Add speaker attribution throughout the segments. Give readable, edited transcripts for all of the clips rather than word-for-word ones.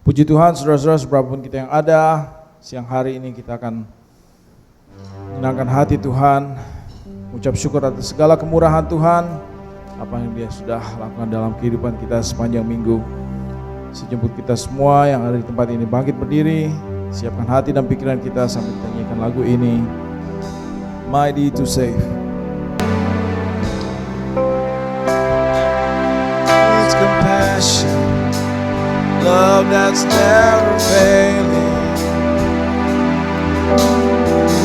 Speaker 1: Puji Tuhan, saudara-saudara, seberapapun kita yang ada, siang hari ini kita akan menyenangkan hati Tuhan, mengucap syukur atas segala kemurahan Tuhan, apa yang Dia sudah lakukan dalam kehidupan kita sepanjang minggu. Sejemput kita semua yang ada di tempat ini bangkit berdiri, siapkan hati dan pikiran kita sambil kita nyanyikan lagu ini, Mighty to Save. It's compassion, love that's never failing,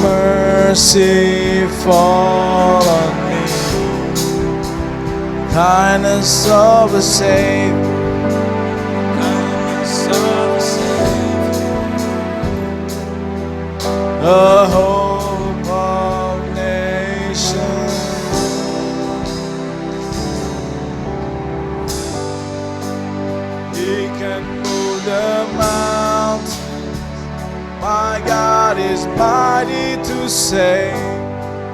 Speaker 1: mercy fall on me, kindness of a Savior, kindness of a Savior, the hope of nations. He can move the mountains. My God is mighty to save.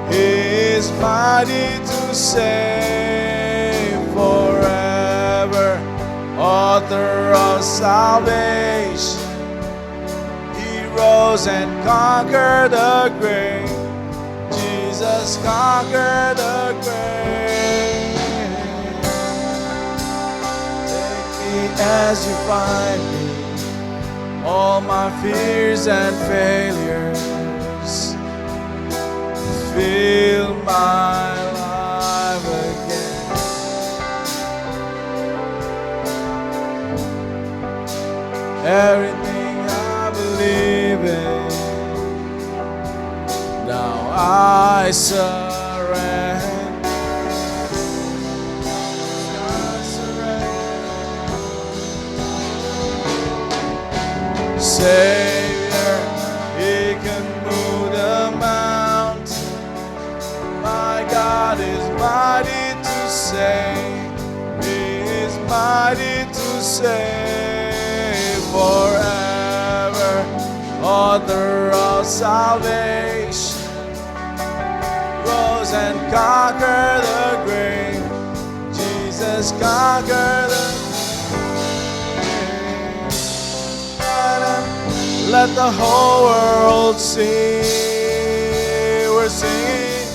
Speaker 1: He is mighty to save forever. Author of salvation. He rose and conquered the grave. Jesus conquered the grave. Take me as you find me. All my fears and failures, fill my life again. Everything I believe in, now I surrender. Savior, He can move the mountains. My God is mighty to save. He is mighty to save forever. Author of salvation, rose and conquered the grave. Jesus conquered the grave. Let the whole world see. We're singing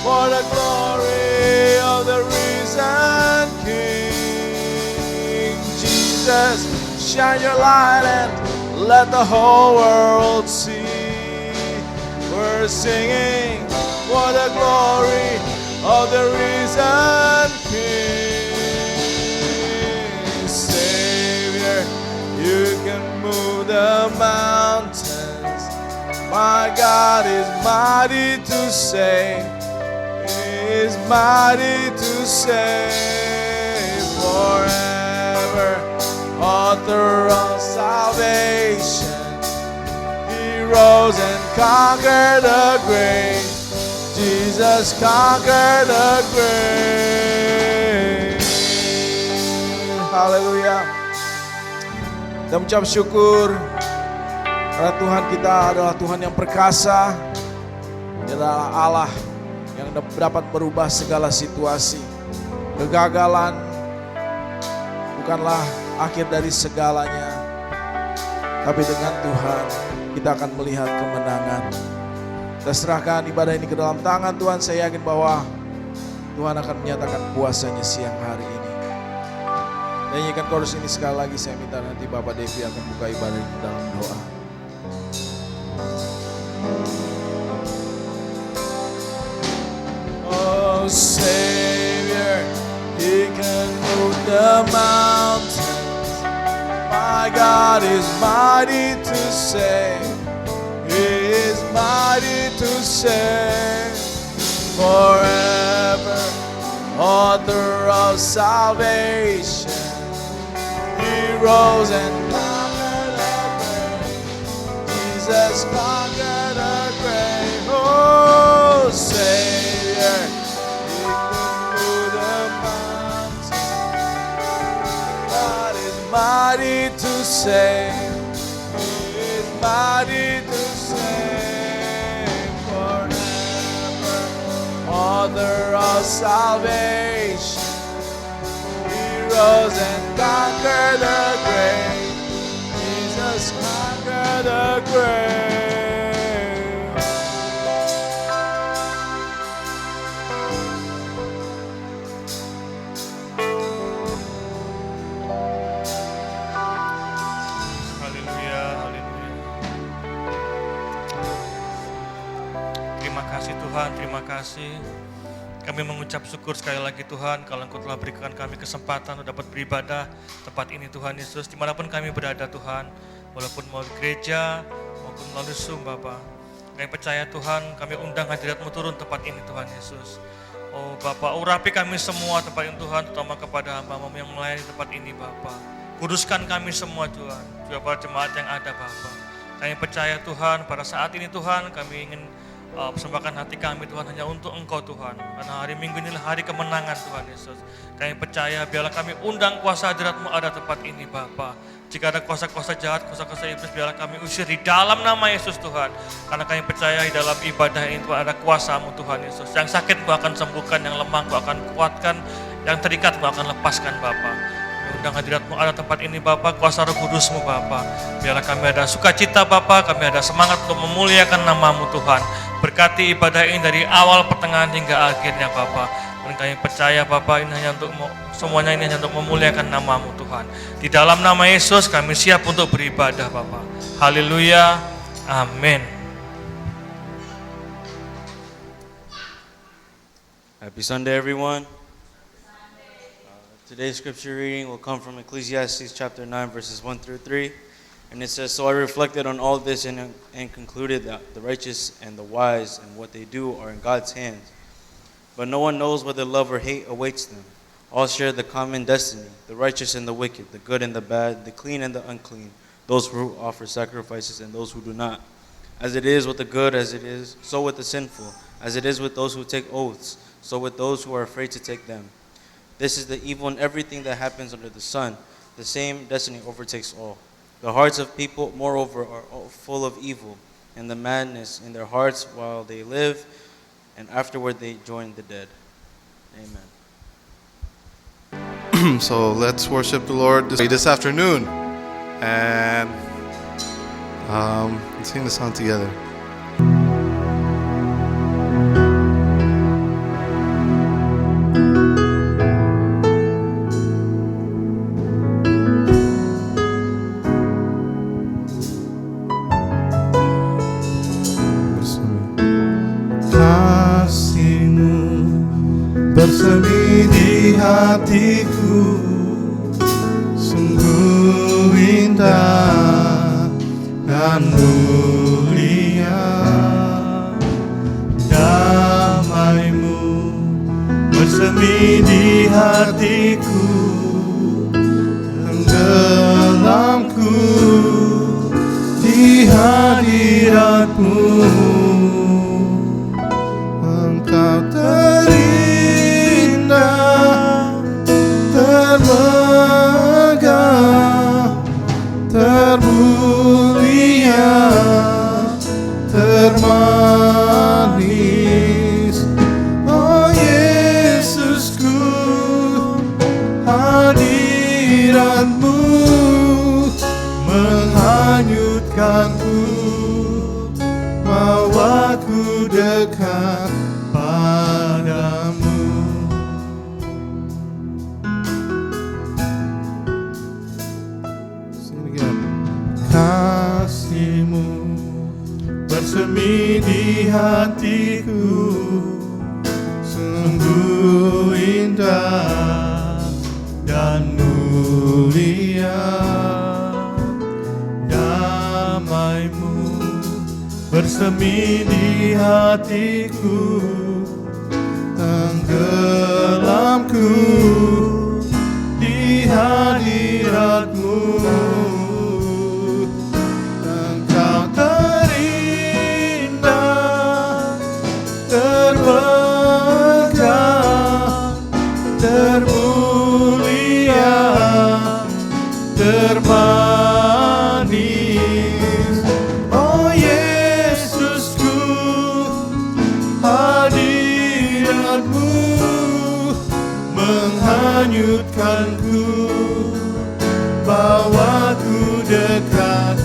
Speaker 1: for the glory of the risen King. Jesus, shine your light and let the whole world see. We're singing for the glory of the risen King. Savior, you can move the mountains. My God is mighty to save. He is mighty to save forever. Author of salvation, He rose and conquered the grave. Jesus conquered the grave. Haleluya. Dan mengucap syukur karena Tuhan kita adalah Tuhan yang perkasa. Dia adalah Allah yang dapat berubah segala situasi. Kegagalan bukanlah akhir dari segalanya, tapi dengan Tuhan kita akan melihat kemenangan. Kita serahkan ibadah ini ke dalam tangan Tuhan. Saya yakin bahwa Tuhan akan menyatakan kuasanya siang hari ini. Nyanyikan chorus ini sekali lagi. Saya minta nanti Bapak Devi akan buka ibadah ini dalam doa. Oh Savior, He can move the mountains. My God is mighty to save. He is mighty to save forever. Author of salvation, He rose and conquered the grave. Jesus conquered the grave. Oh Savior, He can move the mountains. God is mighty to save. He is mighty to save forever. Author of salvation, He rose and conquered the grave. Jesus, I got a grace.
Speaker 2: Haleluya, haleluya. Terima kasih Tuhan, terima kasih. Kami mengucap syukur sekali lagi Tuhan, kalau Engkau telah berikan kami kesempatan untuk dapat beribadah tempat ini Tuhan Yesus. Dimanapun kami berada Tuhan, walaupun mau di gereja maupun melalui Zoom Bapa. Kami percaya Tuhan, kami undang hadirat-Mu turun tempat ini Tuhan Yesus. Oh Bapa, urapi kami semua tempat ini Tuhan, terutama kepada hamba-Mu yang melayani tempat ini Bapa. Kuduskan kami semua Tuhan, juga para jemaat yang ada Bapa. Kami percaya Tuhan, pada saat ini Tuhan, kami ingin persembahkan hati kami Tuhan hanya untuk Engkau Tuhan. Karena hari Minggu inilah hari kemenangan Tuhan Yesus. Kami percaya biarlah kami undang kuasa hadirat-Mu ada tempat ini Bapa. Jika ada kuasa-kuasa jahat, kuasa-kuasa iblis, biarlah kami usir di dalam nama Yesus Tuhan. Karena kami percaya di dalam ibadah ini Tuhan ada kuasa-Mu Tuhan Yesus. Yang sakit Engkau akan sembuhkan, yang lemah Engkau akan kuatkan, yang terikat Engkau akan lepaskan Bapa. Undang hadirat-Mu ada tempat ini Bapa, kuasa Roh Kudus-Mu Bapa. Biarlah kami ada sukacita Bapa, kami ada semangat untuk memuliakan nama-Mu Tuhan. Berkati ibadah ini dari awal, pertengahan hingga akhirnya Bapa. Dan kami percaya Bapa, ini hanya untuk semuanya ini hanya untuk memuliakan nama-Mu Tuhan. Di dalam nama Yesus kami siap untuk beribadah Bapa. Haleluya. Amin.
Speaker 3: Happy Sunday, everyone. Today's scripture reading will come from Ecclesiastes chapter 9, verses 1 through 3. And it says, "So I reflected on all this and concluded that the righteous and the wise and what they do are in God's hands. But no one knows whether love or hate awaits them. All share the common destiny, the righteous and the wicked, the good and the bad, the clean and the unclean, those who offer sacrifices and those who do not. As it is with the good, as it is, so with the sinful. As it is with those who take oaths, so with those who are afraid to take them. This is the evil in everything that happens under the sun. The same destiny overtakes all. The hearts of people, moreover, are full of evil, and the madness in their hearts while they live, and afterward they join the dead." Amen.
Speaker 4: So let's worship the Lord this afternoon, and let's sing the song together.
Speaker 5: Bersemi di hatiku, sungguh indah dan mulia. Damai-Mu bersemi di hatiku, tenggelamku di hadirat-Mu. Engkau termegah, termulia, termanis. Oh Yesusku, hadirat-Mu menghanyutkanku, bawaku dekat padamu. Kasih-Mu bersemi di hatiku, sungguh indah dan mulia. Damai-Mu bersemi di hatiku, tenggelamku di hadirat-Mu. Termulia, termanis. Oh Yesusku, hadirat-Mu menghanyutkanku, bawaku dekat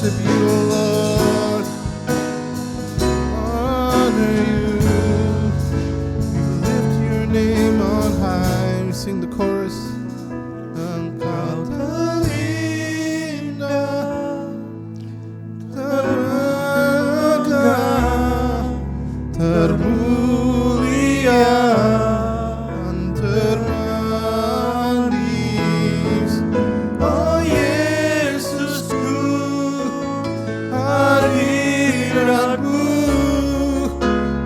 Speaker 4: worship you, Lord. Honor you. We lift your name on high. We sing the chorus. Engkau terindah, termegah, termulia, termanis. Oh Yesusku, hadiratmu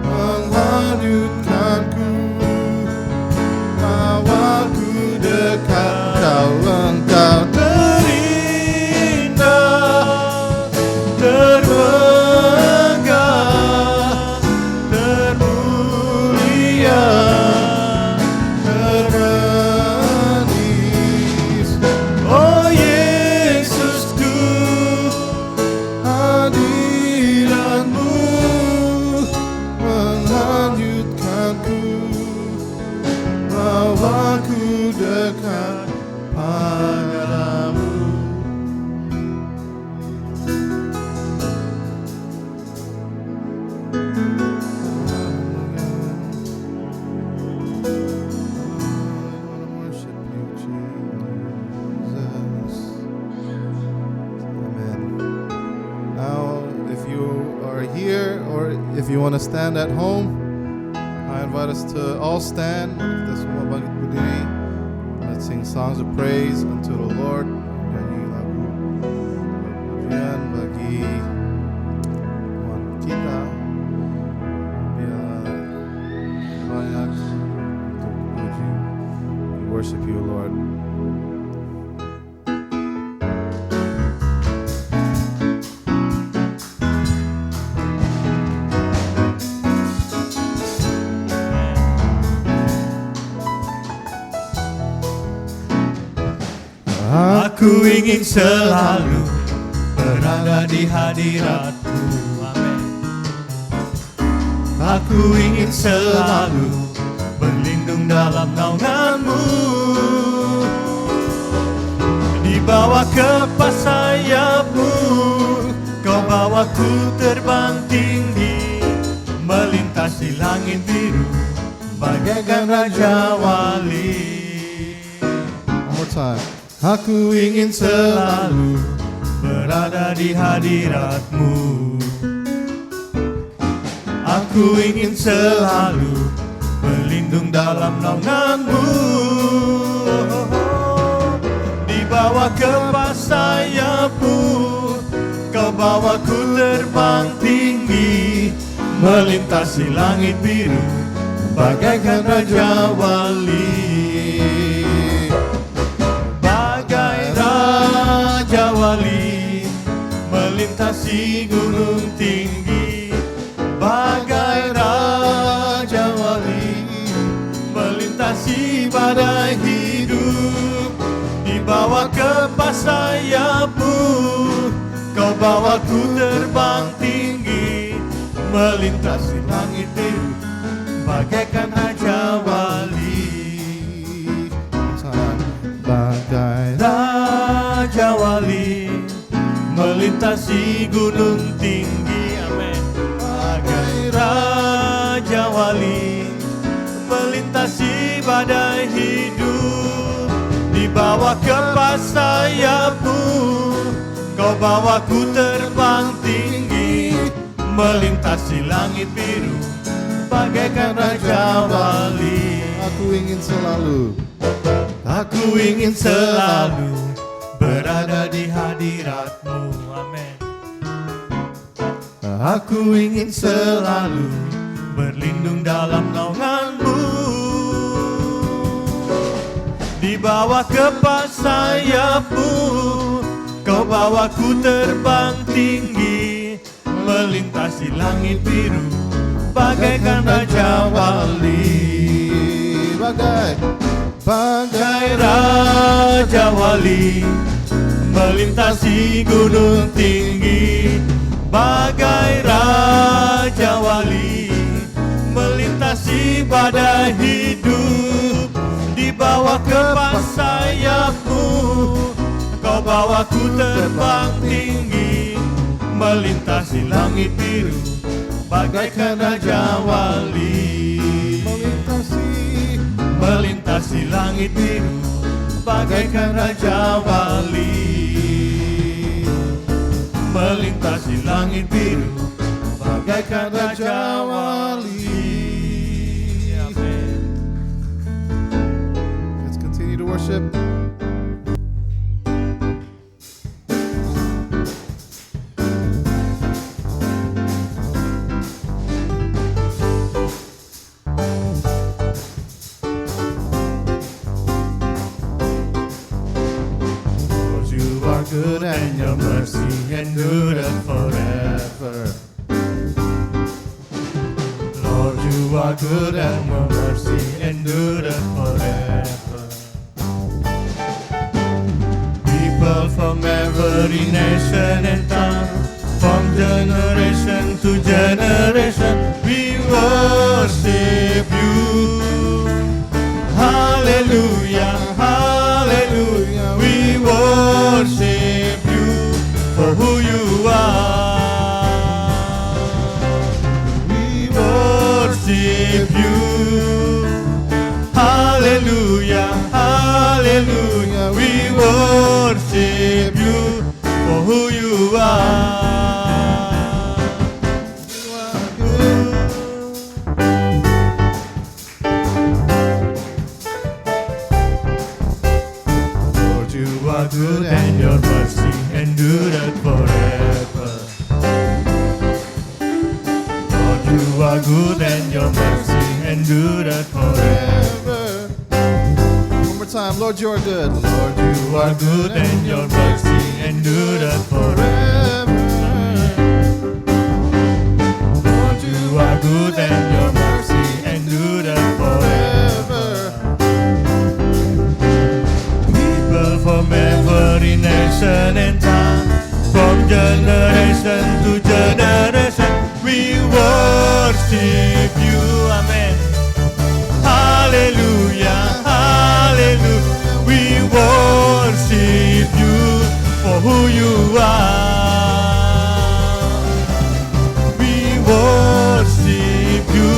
Speaker 4: menghanyutkanku, bawaku dekat kau. Engkau terindah, termegah, termulia, termanis. Oh Yesusku, hadiratmu menghanyutkanku, bawaku dekat padamu. Worship you, Jesus. Amen. Now, if you are here or if you want to stand at home, I invite us to all stand. Kita semua bangkit berdiri. Let's sing songs of praise unto the Lord. Nyanyi lagu pujian bagi Tuhan kita. Biar banyak untuk puji. We worship you, Lord.
Speaker 5: Aku ingin selalu berada di hadirat-Mu. Amin. Aku ingin selalu berlindung dalam naungan-Mu. Di bawah kepas sayap-Mu, Kau bawaku terbang tinggi, melintasi langit biru, bagaikan Raja Wali.
Speaker 4: One more time.
Speaker 5: Aku ingin selalu berada di hadirat-Mu. Aku ingin selalu berlindung dalam naungan-Mu. Di bawah kepas sayap-Mu, Kau bawaku terbang tinggi, melintasi langit biru, bagaikan Raja Wali. Raja Wali melintasi gunung tinggi, bagai Raja Wali melintasi badai hidup. Di bawah kepas sayap-Mu, Kau bawaku terbang tinggi, melintasi langit biru, bagaikan Raja Wali.
Speaker 4: Bagai
Speaker 5: Raja Wali melintasi gunung tinggi, amin. Bagai Raja Wali melintasi badai hidup. Di bawah kepas sayap-Mu, Kau bawaku terbang tinggi, melintasi langit biru, bagaikan Raja Wali.
Speaker 4: aku ingin selalu
Speaker 5: Aku ingin selalu berada di hadirat-Mu, amin. Aku ingin selalu berlindung dalam naungan-Mu. Di bawah kepas sayap-Mu, Kau bawaku terbang tinggi, melintasi langit biru, bagaikan Raja Wali. Bagai Raja Wali melintasi gunung tinggi, bagai Raja Wali melintasi badai hidup. Di bawah kepas sayap-Mu, Kau bawaku terbang tinggi, melintasi langit biru bagaikan Raja Wali. Melintasi langit biru bagaikan Raja Wali. Melintasi langit biru bagaikan Raja Wali. Amen.
Speaker 4: Let's continue to worship.
Speaker 5: Lord, you are good and your mercy endureth forever. Lord, you are good and your mercy endureth forever. People from every nation and tongue, from generation to generation, we worship you. Hallelujah, hallelujah, we worship you for who you are. We worship you. Hallelujah, hallelujah, we worship you for who you are. You are good. Lord, you are good and your mercy endureth forever. Lord, you are good and your mercy endureth forever.
Speaker 4: One more time. Lord, you are good. Lord,
Speaker 5: You are good and your mercy endureth forever. Lord, you are good and your mercy endureth forever. People from every nation and tongue, from generation to generation, we worship you. Amen. Hallelujah, hallelujah, we worship you for who you are. We worship you.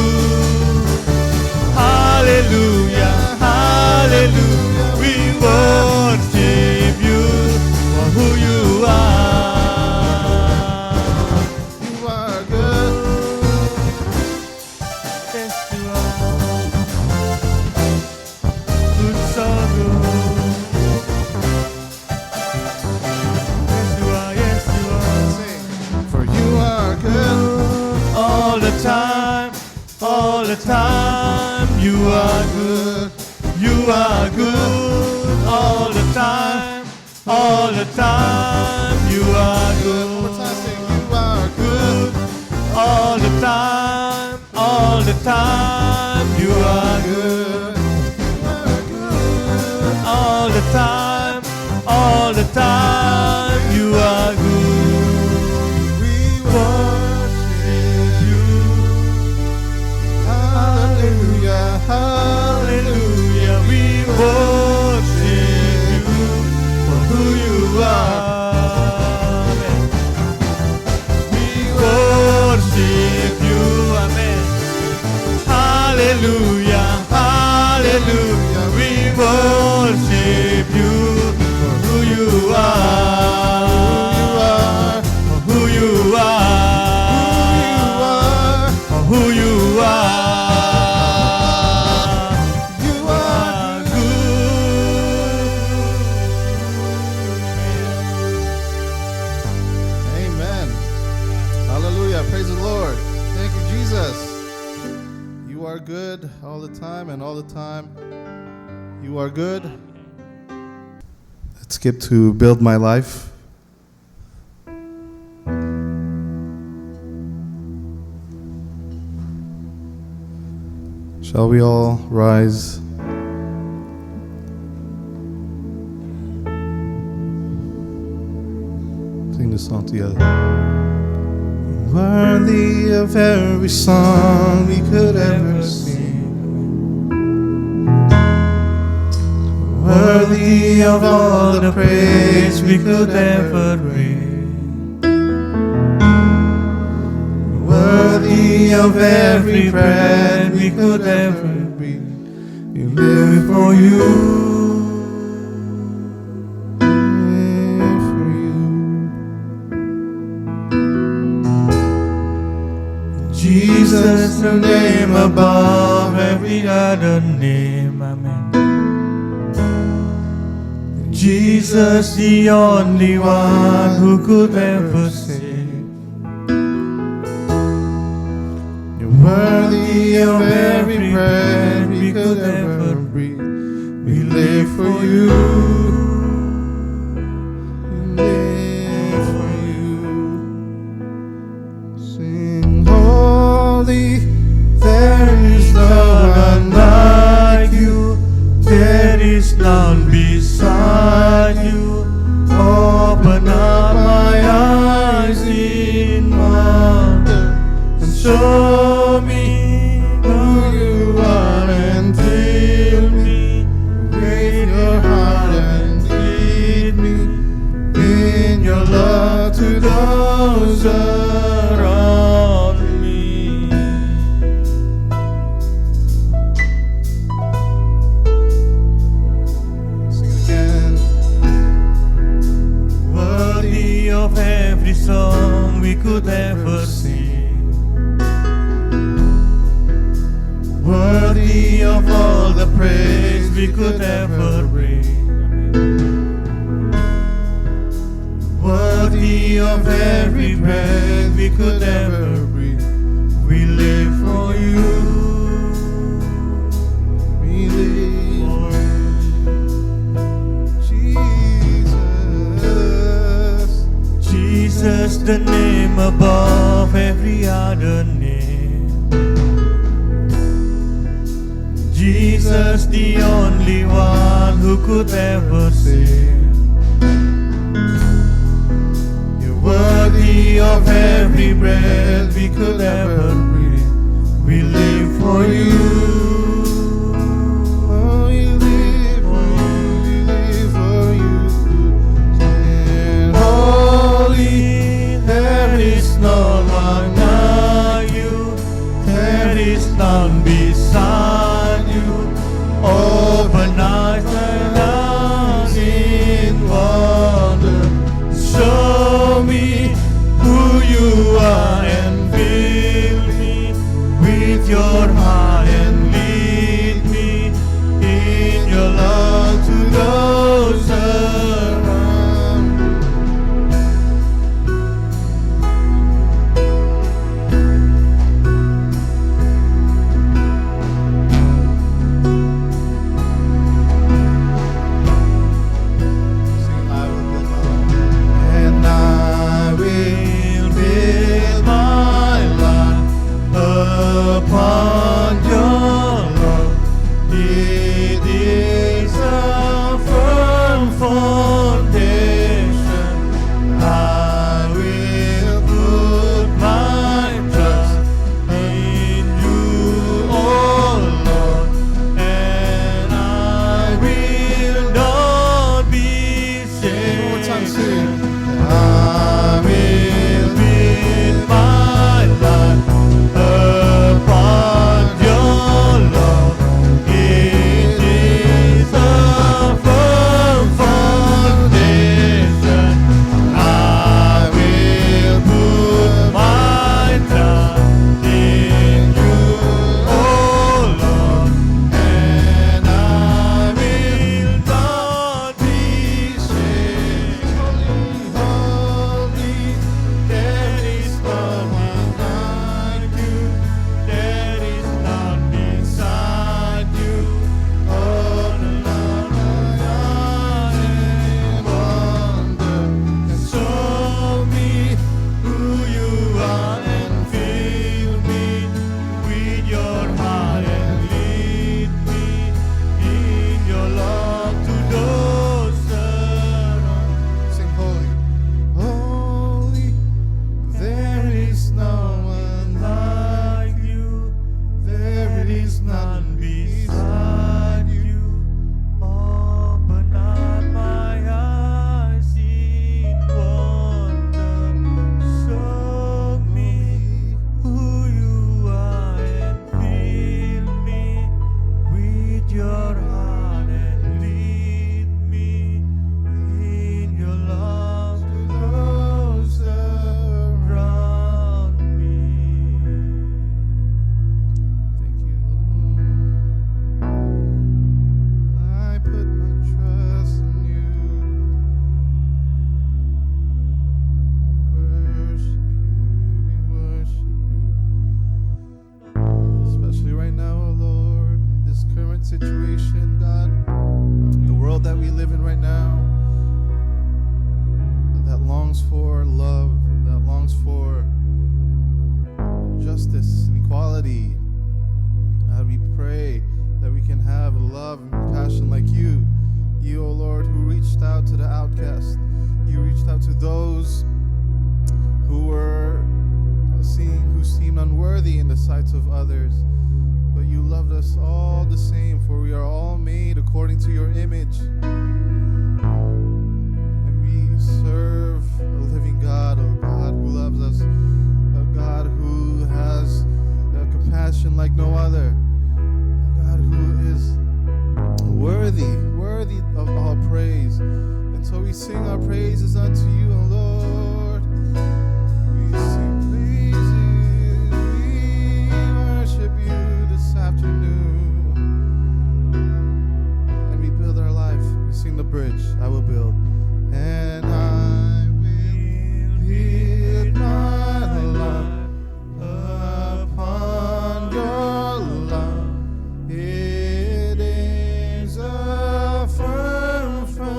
Speaker 5: Hallelujah, hallelujah, we worship you for who you are.
Speaker 4: you are good.
Speaker 5: Yes, you are. Good, so good. Yes, you are, yes, you are.
Speaker 4: Sing. For you are good.
Speaker 5: All the time, all the time, you are good. You are good. All the time, all the time, you are
Speaker 4: One
Speaker 5: good.
Speaker 4: more time. Sing. You are good.
Speaker 5: All the time, all the time, you are good. All the time, all the time, you are good.
Speaker 4: We
Speaker 5: Worship you.
Speaker 4: Hallelujah.
Speaker 5: Hallelujah, we worship you for who you are. Amen. We worship you. Amen. Hallelujah, hallelujah, we worship you for who you are. For who you are. For who you are.
Speaker 4: You are Amen. Hallelujah. Praise the Lord. Thank you, Jesus. You are good all the time, and all the time you are good. Let's skip to Build My Life. Shall we all rise? Sing this song together. Worthy of every song we could ever sing, worthy of all the praise we could ever bring.
Speaker 5: worthy of every breath we could ever breathe. We live for you.
Speaker 4: Live for you.
Speaker 5: Jesus, the name above every other name. Amen. Jesus, the only one who could ever save.
Speaker 4: You're worthy of every breath we could ever breathe. We live for you. We live for you. Sing holy, there is no one like you.
Speaker 5: There is none beside you. Open up my eyes in wonder and show me who you are and fill me with your heart and lead me in your love to those around me.
Speaker 4: Sing it again.
Speaker 5: Worthy of every song we could ever sing, worthy of all the praise we could ever bring, worthy of every breath we could ever breathe. We live for you.
Speaker 4: We live
Speaker 5: For
Speaker 4: Jesus.
Speaker 5: Jesus, the name above every other name. Jesus, the only one who could ever save. You're worthy of every breath we could ever breathe. We live for you.
Speaker 4: Oh, we live for you. We live for you. And
Speaker 5: Holy, there is no one like you. There is none beside you. Open eyes and eyes in wonder. Show me who you are and fill me with your heart and
Speaker 4: reached out to the outcast. You reached out to those who seemed unworthy in the sights of others. But you loved us all the same, for we are all made according to your image. And we serve a living God, a God who loves us, a God who has compassion like no other, a God who is worthy of all praise. And so we sing our praises unto you, O Lord. We sing praises, we worship you this afternoon. And we build our life. We sing the bridge, I will build. And I will build my life upon your love. It is a firm foundation,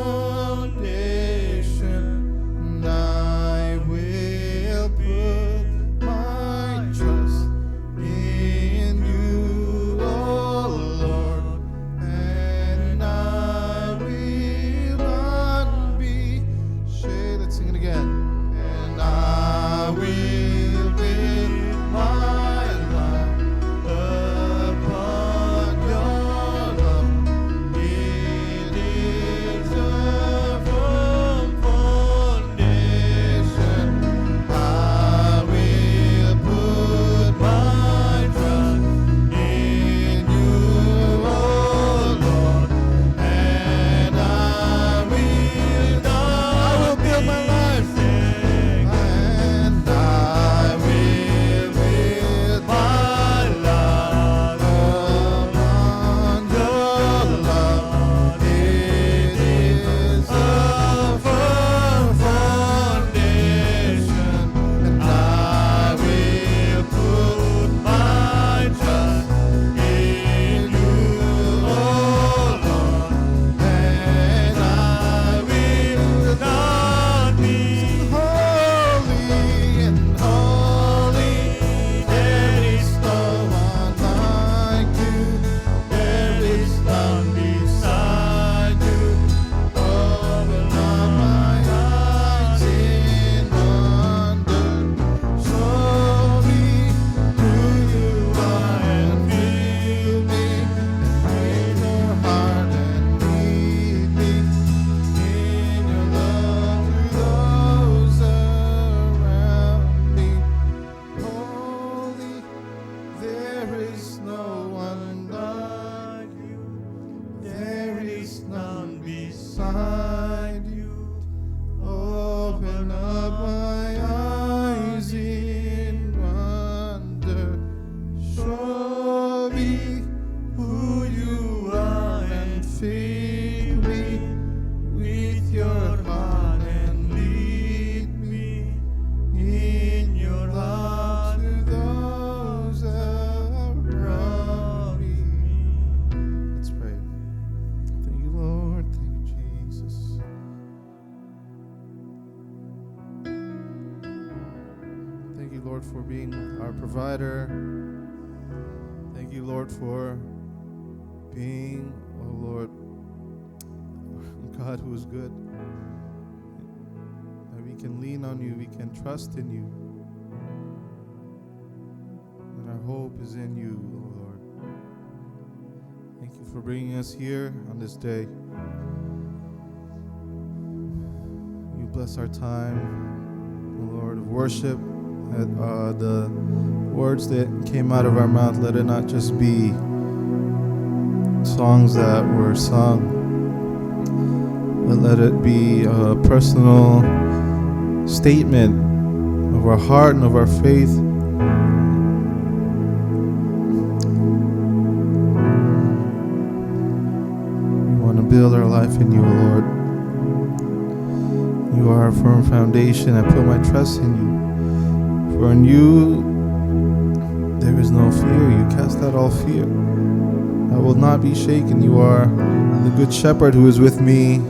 Speaker 4: and I will put my trust in you, O Lord, and I will not be shaken. Let's sing it again. And I will build my life upon your love. It is a firm foundation. I will put my trust in you, O Lord, and I will build my life, and I will build my life upon your love. It is a firm foundation, and I will put my trust in you, O Lord, and I will not be holy and holy. There is no one like you. There is none beside you. Open up my eyes in wonder. Show me who you are and fill me with your heart and lead me in your love to those around me. Holy, there is no one like you. There is none beside you. Open up my eyes in wonder. Show me who you are and fill me with your heart and lead me in your love to those around me. Let's pray. Thank you, Lord. Thank you, Jesus. Thank you, Lord, for being our provider. Thank you, Lord, for being, oh Lord, God who is good. That we can lean on you, we can trust in you. And our hope is in you, oh Lord. Thank you for bringing us here on this day. You bless our time, oh Lord, of worship. That the words that came out of our mouth, let it not just be songs that were sung, but let it be a personal statement of our heart and of our faith. We want to build our life in you, Lord. You are a firm foundation. I put my trust in you. For in you there is no fear. You cast out all fear. I will not be shaken. You are the good shepherd who is with me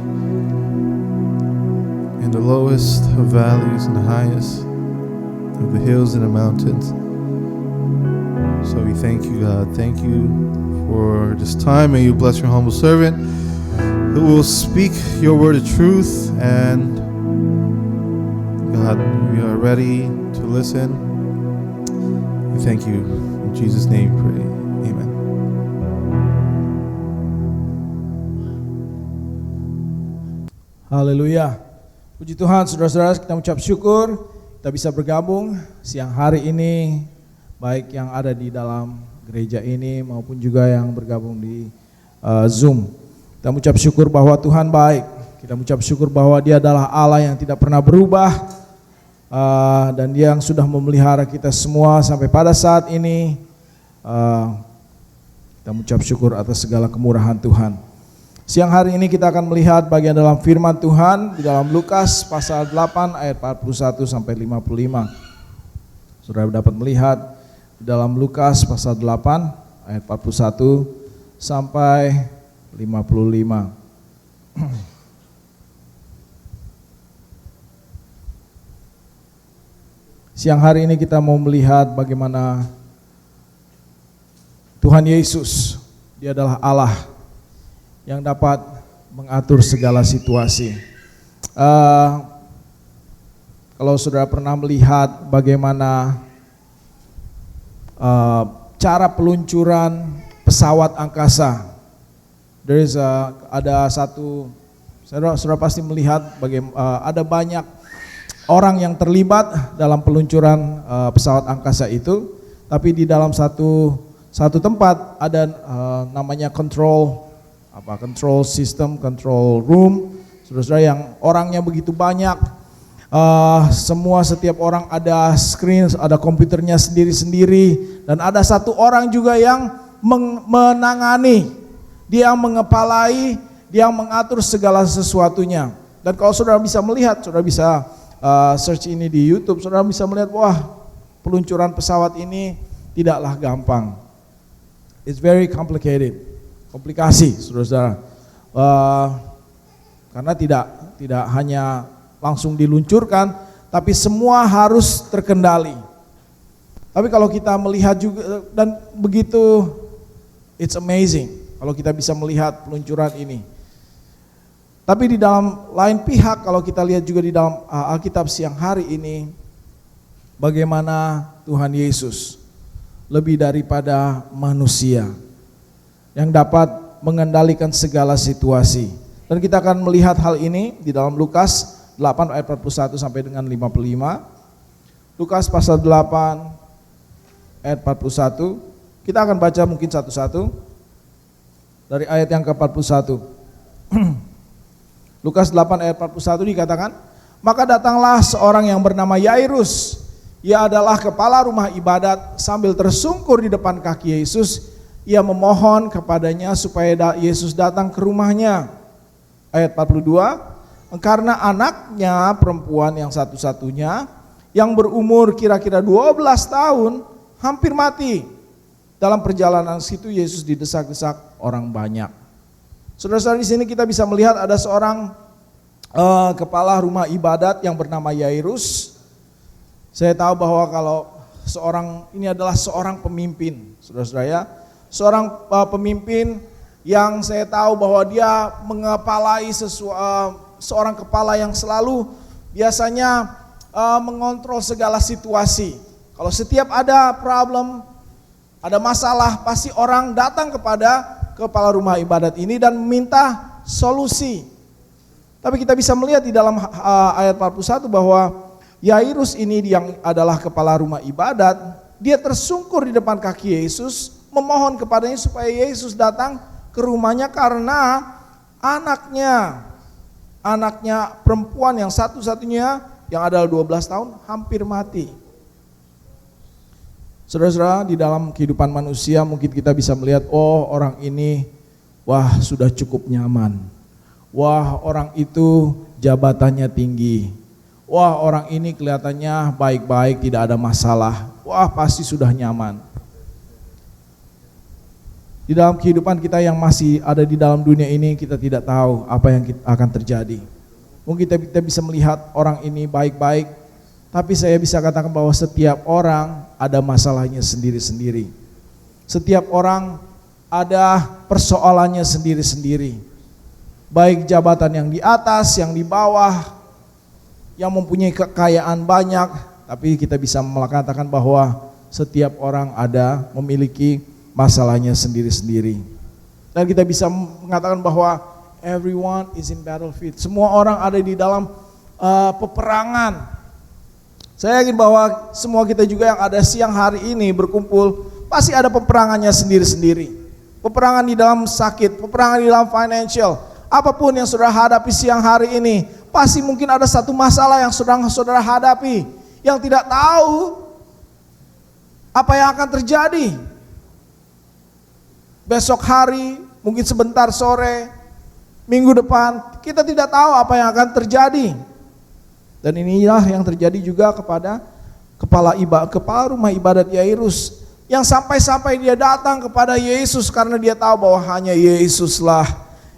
Speaker 4: in the lowest of valleys and the highest of the hills and the mountains. So we thank you, God. Thank you for this time. May you bless your humble servant who who will speak your word of truth. And God, we are ready to listen. We thank you. In Jesus' name we pray. Amen.
Speaker 1: Haleluya. Puji Tuhan, saudara-saudara, kita ucap syukur kita bisa bergabung siang hari ini, baik yang ada di dalam gereja ini maupun juga yang bergabung di Zoom. Kita ucap syukur bahwa Tuhan baik. Kita ucap syukur bahwa Dia adalah Allah yang tidak pernah berubah, dan Dia yang sudah memelihara kita semua sampai pada saat ini. Kita ucap syukur atas segala kemurahan Tuhan. Siang hari ini kita akan melihat bagian dalam firman Tuhan di dalam Lukas pasal 8 ayat 41 sampai 55. Saudara dapat melihat di dalam Lukas pasal 8 ayat 41 sampai 55. Siang hari ini kita mau melihat bagaimana Tuhan Yesus, Dia adalah Allah yang dapat mengatur segala situasi. Kalau saudara pernah melihat bagaimana cara peluncuran pesawat angkasa, ada satu, saudara pasti melihat ada banyak orang yang terlibat dalam peluncuran pesawat angkasa itu, tapi di dalam satu tempat ada namanya control system, control room, saudara-saudara, yang orangnya begitu banyak, setiap orang ada screen, ada komputernya sendiri-sendiri, dan ada satu orang juga yang menangani, dia yang mengepalai, dia yang mengatur segala sesuatunya. Dan kalau saudara bisa melihat, saudara bisa search ini di YouTube, saudara bisa melihat, wah, peluncuran pesawat ini tidaklah gampang. It's very complicated. Komplikasi, saudara-saudara, karena tidak hanya langsung diluncurkan, tapi semua harus terkendali. Tapi kalau kita melihat juga, dan begitu, it's amazing kalau kita bisa melihat peluncuran ini. Tapi di dalam lain pihak, kalau kita lihat juga di dalam Alkitab siang hari ini, bagaimana Tuhan Yesus lebih daripada manusia yang dapat mengendalikan segala situasi. Dan kita akan melihat hal ini di dalam Lukas 8 ayat 41 sampai dengan 55. Lukas pasal 8 ayat 41. Kita akan baca mungkin satu-satu dari ayat yang ke-41. Lukas 8 ayat 41 dikatakan, maka datanglah seorang yang bernama Yairus. Ia adalah kepala rumah ibadat. Sambil tersungkur di depan kaki Yesus, ia memohon kepadanya supaya Yesus datang ke rumahnya. Ayat 42, karena anaknya perempuan yang satu-satunya yang berumur kira-kira 12 tahun hampir mati. Dalam perjalanan situ Yesus didesak-desak orang banyak. Saudara-saudara, di sini kita bisa melihat ada seorang kepala rumah ibadat yang bernama Yairus. Saya tahu bahwa kalau ini adalah seorang pemimpin, saudara-saudara ya. Seorang pemimpin yang saya tahu bahwa dia mengepalai seorang kepala yang selalu biasanya mengontrol segala situasi. Kalau setiap ada problem, ada masalah, pasti orang datang kepada kepala rumah ibadat ini dan meminta solusi. Tapi kita bisa melihat di dalam ayat 41 bahwa Yairus ini yang adalah kepala rumah ibadat, dia tersungkur di depan kaki Yesus, memohon kepadanya supaya Yesus datang ke rumahnya karena anaknya perempuan yang satu-satunya yang adalah 12 tahun hampir mati. Saudara-saudara, di dalam kehidupan manusia mungkin kita bisa melihat, oh orang ini, wah sudah cukup nyaman. Wah orang itu jabatannya tinggi. Wah orang ini kelihatannya baik-baik, tidak ada masalah. Wah pasti sudah nyaman. Di dalam kehidupan kita yang masih ada di dalam dunia ini, kita tidak tahu apa yang akan terjadi. Mungkin kita bisa melihat orang ini baik-baik, tapi saya bisa katakan bahwa setiap orang ada masalahnya sendiri-sendiri. Setiap orang ada persoalannya sendiri-sendiri. baik jabatan yang di atas, yang di bawah, yang mempunyai kekayaan banyak, tapi kita bisa mengatakan bahwa setiap orang memiliki masalahnya sendiri-sendiri. Dan kita bisa mengatakan bahwa everyone is in battlefield. Semua orang ada di dalam peperangan. Saya yakin bahwa semua kita juga yang ada siang hari ini berkumpul, pasti ada peperangannya sendiri-sendiri. Peperangan di dalam sakit, peperangan di dalam financial, apapun yang saudara hadapi siang hari ini, pasti mungkin ada satu masalah yang saudara hadapi, yang tidak tahu apa yang akan terjadi. Besok hari, mungkin sebentar sore, minggu depan, kita tidak tahu apa yang akan terjadi. Dan inilah yang terjadi juga kepada kepala rumah ibadat Yairus, yang sampai-sampai dia datang kepada Yesus karena dia tahu bahwa hanya Yesuslah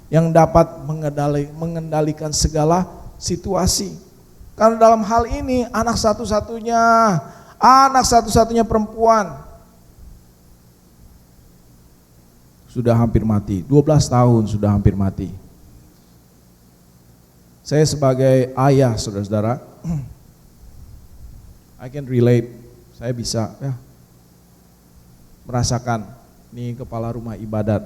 Speaker 1: yang dapat mengendalikan segala situasi. Karena dalam hal ini anak satu-satunya perempuan sudah hampir mati, 12 tahun sudah hampir mati. Saya sebagai ayah, saudara-saudara, I can relate, saya bisa merasakan, ini kepala rumah ibadat,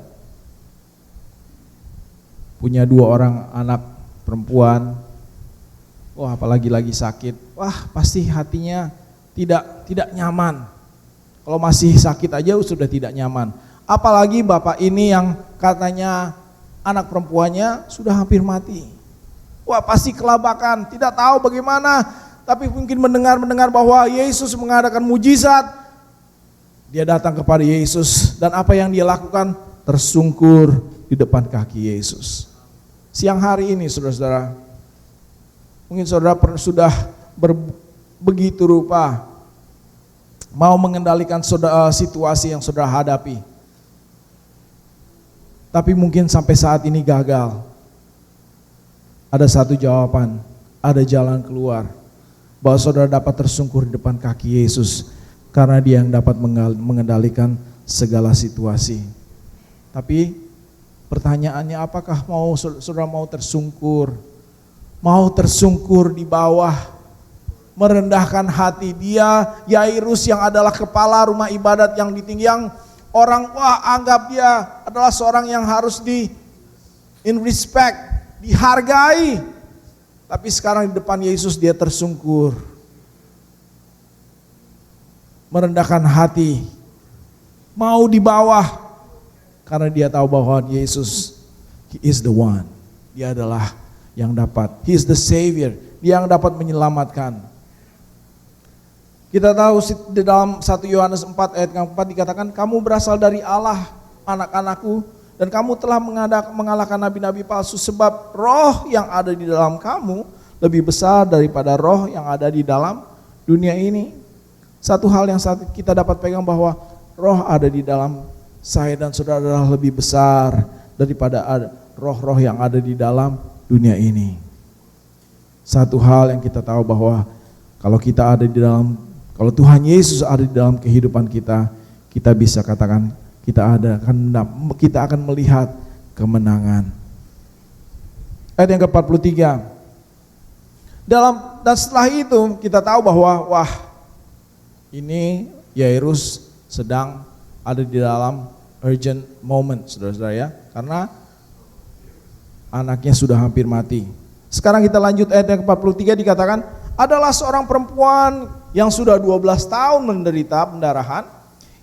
Speaker 1: punya 2 orang anak perempuan, apalagi lagi sakit, pasti hatinya tidak nyaman. Kalau masih sakit aja sudah tidak nyaman. Apalagi bapak ini yang katanya anak perempuannya sudah hampir mati. Pasti kelabakan, tidak tahu bagaimana, tapi mungkin mendengar bahwa Yesus mengadakan mujizat. Dia datang kepada Yesus dan apa yang dia lakukan? Tersungkur di depan kaki Yesus. Siang hari ini saudara-saudara, mungkin saudara sudah begitu rupa mau mengendalikan situasi yang saudara hadapi. Tapi mungkin sampai saat ini gagal. Ada satu jawaban, ada jalan keluar, bahwa saudara dapat tersungkur di depan kaki Yesus, karena dia yang dapat mengendalikan segala situasi. Tapi pertanyaannya, apakah saudara mau tersungkur? Mau tersungkur di bawah, merendahkan hati dia, Yairus yang adalah kepala rumah ibadat yang ditinggi, yang orang anggap dia adalah seorang yang harus in respect, dihargai. Tapi sekarang di depan Yesus dia tersungkur, merendahkan hati, mau di bawah, karena dia tahu bahwa Yesus, He is the one, dia adalah yang dapat, He is the Savior, dia yang dapat menyelamatkan. Kita tahu di dalam 1 Yohanes 4 ayat 4 dikatakan, kamu berasal dari Allah, anak-anakku, dan kamu telah mengalahkan nabi-nabi palsu, sebab roh yang ada di dalam kamu lebih besar daripada roh yang ada di dalam dunia ini. Satu hal yang kita dapat pegang bahwa roh ada di dalam saya dan saudara adalah lebih besar daripada roh-roh yang ada di dalam dunia ini. Satu hal yang kita tahu bahwa kalau Tuhan Yesus ada di dalam kehidupan kita, kita bisa katakan kita akan melihat kemenangan. Ayat yang ke-43. Dan setelah itu kita tahu bahwa ini Yairus sedang ada di dalam urgent moment, saudara-saudara ya, karena anaknya sudah hampir mati. Sekarang kita lanjut ayat yang ke-43 dikatakan, adalah seorang perempuan yang sudah 12 tahun menderita pendarahan,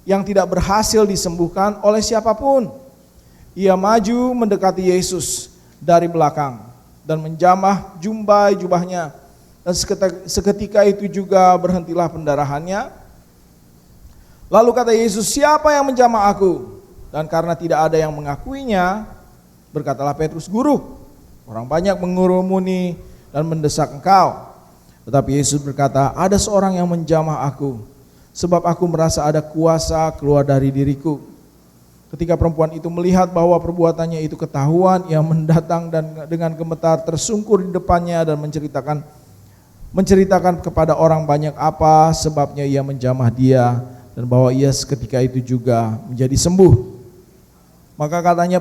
Speaker 1: yang tidak berhasil disembuhkan oleh siapapun. Ia maju mendekati Yesus dari belakang dan menjamah jubahnya, dan seketika itu juga berhentilah pendarahannya. Lalu kata Yesus, siapa yang menjamah aku? Dan karena tidak ada yang mengakuinya, berkatalah Petrus, guru, orang banyak mengurumuni dan mendesak engkau. Tetapi Yesus berkata, ada seorang yang menjamah aku, sebab aku merasa ada kuasa keluar dari diriku. Ketika perempuan itu melihat bahwa perbuatannya itu ketahuan, ia mendatang dan dengan gemetar tersungkur di depannya dan menceritakan kepada orang banyak apa sebabnya ia menjamah dia, dan bahwa ia seketika itu juga menjadi sembuh. Maka katanya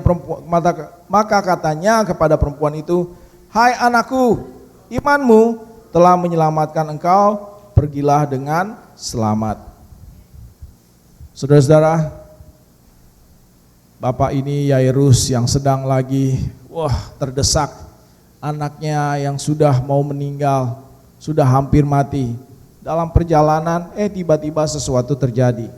Speaker 1: kepada perempuan itu, "Hai anakku, imanmu telah menyelamatkan engkau, pergilah dengan selamat." Saudara-saudara, bapak ini Yairus yang sedang lagi terdesak, anaknya yang sudah mau meninggal, sudah hampir mati. Dalam perjalanan tiba-tiba sesuatu terjadi.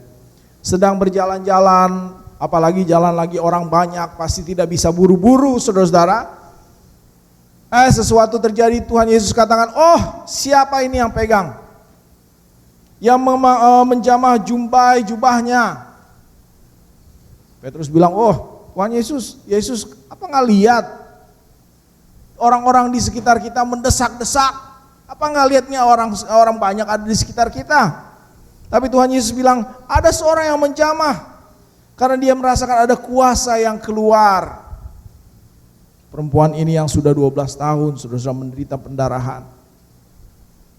Speaker 1: Sedang berjalan-jalan, apalagi jalan lagi orang banyak, pasti tidak bisa buru-buru, saudara-saudara. Sesuatu terjadi, Tuhan Yesus katakan, "Oh, siapa ini yang pegang? Yang menjamah jubahnya." Petrus bilang, "Oh, Tuhan Yesus, apa nggak lihat orang-orang di sekitar kita mendesak-desak? Apa nggak lihatnya orang banyak ada di sekitar kita?" Tapi Tuhan Yesus bilang, "Ada seorang yang menjamah karena dia merasakan ada kuasa yang keluar." Perempuan ini yang sudah 12 tahun sudah menderita pendarahan.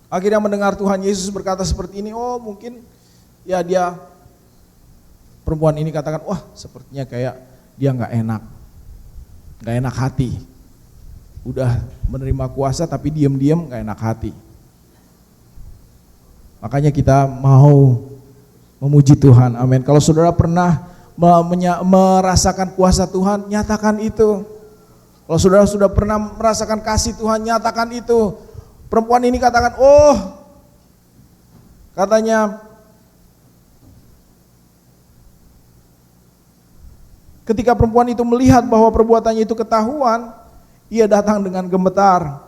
Speaker 1: Akhirnya mendengar Tuhan Yesus berkata seperti ini, mungkin ya perempuan ini katakan, sepertinya kayak dia nggak enak hati. Udah menerima kuasa tapi diam-diam nggak enak hati. Makanya kita mau memuji Tuhan, amin. Kalau saudara pernah merasakan kuasa Tuhan, nyatakan itu. Kalau saudara sudah pernah merasakan kasih Tuhan, nyatakan itu. Perempuan ini katakan, katanya ketika perempuan itu melihat bahwa perbuatannya itu ketahuan, ia datang dengan gemetar,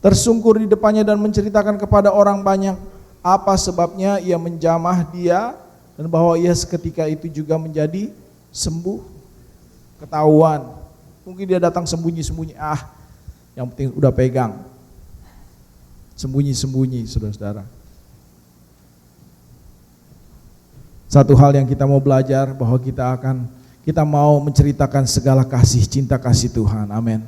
Speaker 1: tersungkur di depannya dan menceritakan kepada orang banyak apa sebabnya ia menjamah dia dan bahwa ia seketika itu juga menjadi sembuh. Ketahuan. Mungkin dia datang sembunyi-sembunyi, yang penting udah pegang. Sembunyi-sembunyi, saudara-saudara. Satu hal yang kita mau belajar bahwa kita mau menceritakan segala kasih, cinta kasih Tuhan, amin.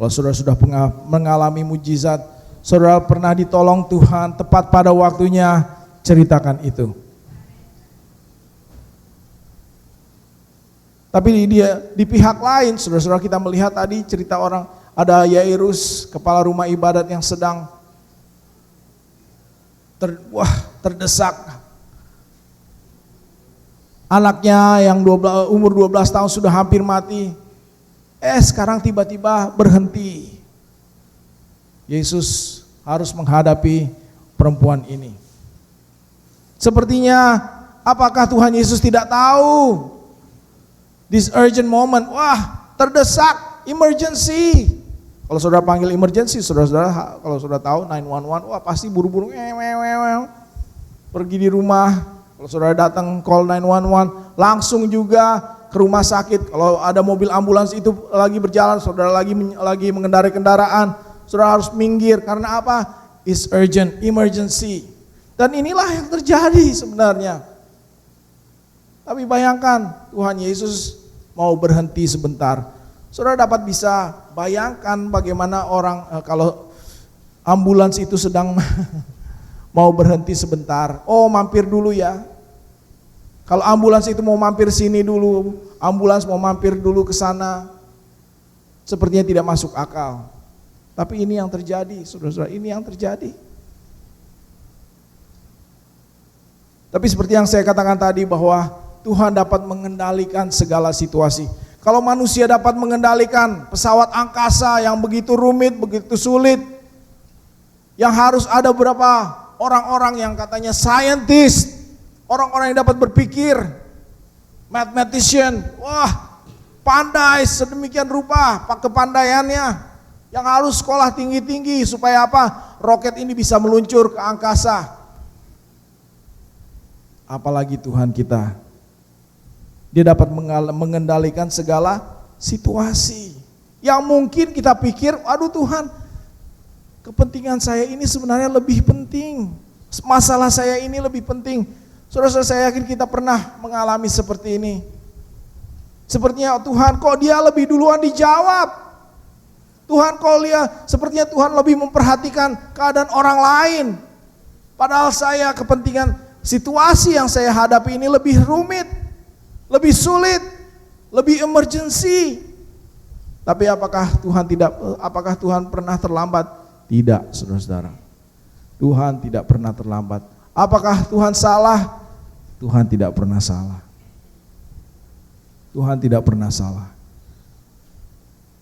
Speaker 1: Kalau saudara sudah mengalami mujizat, saudara pernah ditolong Tuhan tepat pada waktunya, ceritakan itu. Tapi di pihak lain, saudara-saudara, kita melihat tadi cerita orang, ada Yairus, kepala rumah ibadat yang sedang terdesak. Anaknya yang umur 12 tahun sudah hampir mati. Sekarang tiba-tiba berhenti. Yesus harus menghadapi perempuan ini. Sepertinya apakah Tuhan Yesus tidak tahu? This urgent moment, terdesak, emergency. Kalau saudara panggil emergency, saudara kalau saudara tahu 911, pasti buru-buru pergi di rumah. Kalau saudara datang call 911, langsung juga ke rumah sakit. Kalau ada mobil ambulans itu lagi berjalan, saudara lagi mengendarai kendaraan, saudara harus minggir karena apa? It's urgent, emergency. Dan inilah yang terjadi sebenarnya. Tapi bayangkan Tuhan Yesus mau berhenti sebentar. Saudara dapat bisa bayangkan bagaimana orang kalau ambulans itu sedang mau berhenti sebentar. Mampir dulu ya. Kalau ambulans itu mau mampir sini dulu, ambulans mau mampir dulu ke sana, sepertinya tidak masuk akal. Tapi ini yang terjadi, saudara-saudara, ini yang terjadi. Tapi seperti yang saya katakan tadi bahwa Tuhan dapat mengendalikan segala situasi. Kalau manusia dapat mengendalikan pesawat angkasa yang begitu rumit, begitu sulit, yang harus ada beberapa orang-orang yang katanya scientist, orang-orang yang dapat berpikir, mathematician, pandai sedemikian rupa kepandaiannya, yang harus sekolah tinggi-tinggi supaya apa? Roket ini bisa meluncur ke angkasa. Apalagi Tuhan kita. Dia dapat mengendalikan segala situasi. Yang mungkin kita pikir, aduh Tuhan, kepentingan saya ini sebenarnya lebih penting. Masalah saya ini lebih penting. Saudara-saudara, saya yakin kita pernah mengalami seperti ini. Sepertinya Tuhan kok dia lebih duluan dijawab. Tuhan kok sepertinya Tuhan lebih memperhatikan keadaan orang lain. Padahal saya kepentingan situasi yang saya hadapi ini lebih rumit, lebih sulit. lebih emergency. Tapi apakah Tuhan pernah terlambat? Tidak, saudara-saudara. Tuhan tidak pernah terlambat. Apakah Tuhan salah? Tuhan tidak pernah salah. Tuhan tidak pernah salah.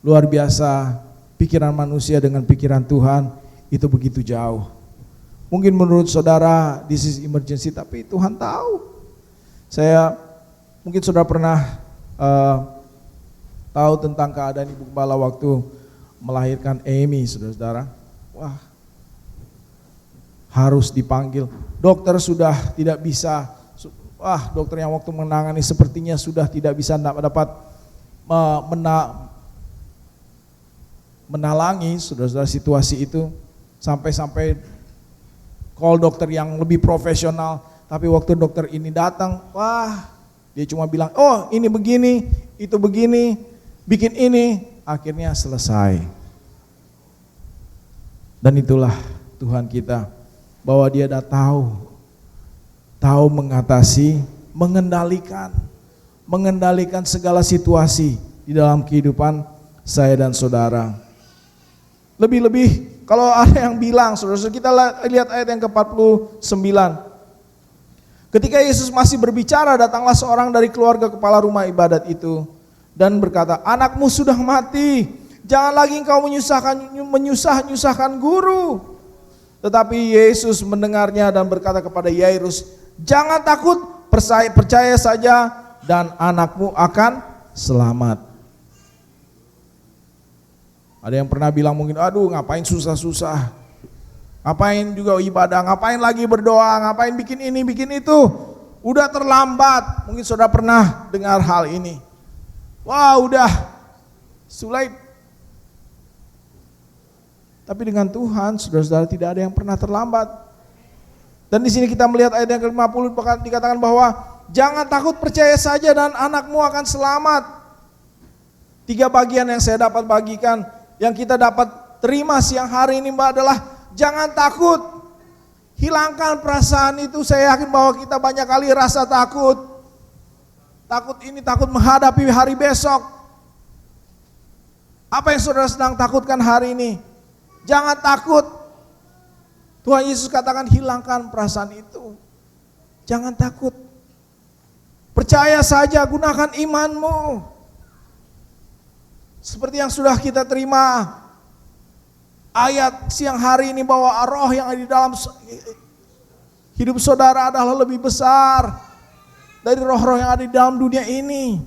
Speaker 1: Luar biasa, pikiran manusia dengan pikiran Tuhan itu begitu jauh. Mungkin menurut saudara this is emergency, tapi Tuhan tahu. Mungkin saudara pernah tahu tentang keadaan Ibu Gembala waktu melahirkan Amy, saudara-saudara. Wah, harus dipanggil. Dokter sudah tidak bisa. Wah, dokter yang waktu menangani sepertinya sudah tidak bisa dapat menalangi, saudara-saudara, situasi itu. Sampai call dokter yang lebih profesional. Tapi waktu dokter ini datang, wah, dia cuma bilang, oh ini begini, itu begini, bikin ini, akhirnya selesai. Dan itulah Tuhan kita, bahwa Dia dah tahu mengatasi, mengendalikan segala situasi di dalam kehidupan saya dan saudara. Lebih-lebih kalau ada yang bilang, saudara-saudara, kita lihat ayat yang ke-49. Ketika Yesus masih berbicara, datanglah seorang dari keluarga kepala rumah ibadat itu dan berkata, anakmu sudah mati, jangan lagi engkau menyusahkan guru. Tetapi Yesus mendengarnya dan berkata kepada Yairus, jangan takut, percaya saja dan anakmu akan selamat. Ada yang pernah bilang mungkin, aduh ngapain susah-susah, ngapain juga ibadah, ngapain lagi berdoa, ngapain bikin ini, bikin itu, udah terlambat. Mungkin saudara pernah dengar hal ini. Wah udah, sulit. Tapi dengan Tuhan, saudara-saudara, tidak ada yang pernah terlambat. Dan di sini kita melihat ayat yang ke-50 dikatakan bahwa jangan takut, percaya saja dan anakmu akan selamat. 3 bagian yang saya dapat bagikan, yang kita dapat terima siang hari ini adalah jangan takut. Hilangkan perasaan itu. Saya yakin bahwa kita banyak kali rasa takut. Takut ini, takut menghadapi hari besok. Apa yang saudara sedang takutkan hari ini? Jangan takut. Tuhan Yesus katakan hilangkan perasaan itu. Jangan takut. Percaya saja, gunakan imanmu. Seperti yang sudah kita terima ayat siang hari ini, bahwa roh yang ada di dalam hidup saudara adalah lebih besar dari roh-roh yang ada di dalam dunia ini.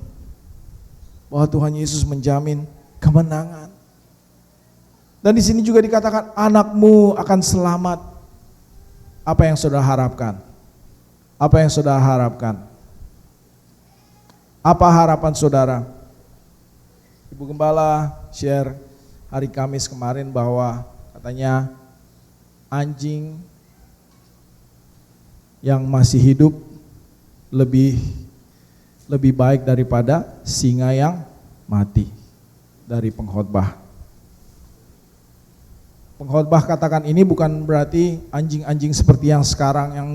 Speaker 1: Bahwa Tuhan Yesus menjamin kemenangan. Dan di sini juga dikatakan anakmu akan selamat. Apa yang saudara harapkan? Apa yang saudara harapkan? Apa harapan saudara? Ibu Gembala share hari Kamis kemarin bahwa katanya anjing yang masih hidup lebih baik daripada singa yang mati. Dari pengkhotbah. Pengkhotbah katakan ini bukan berarti anjing-anjing seperti yang sekarang yang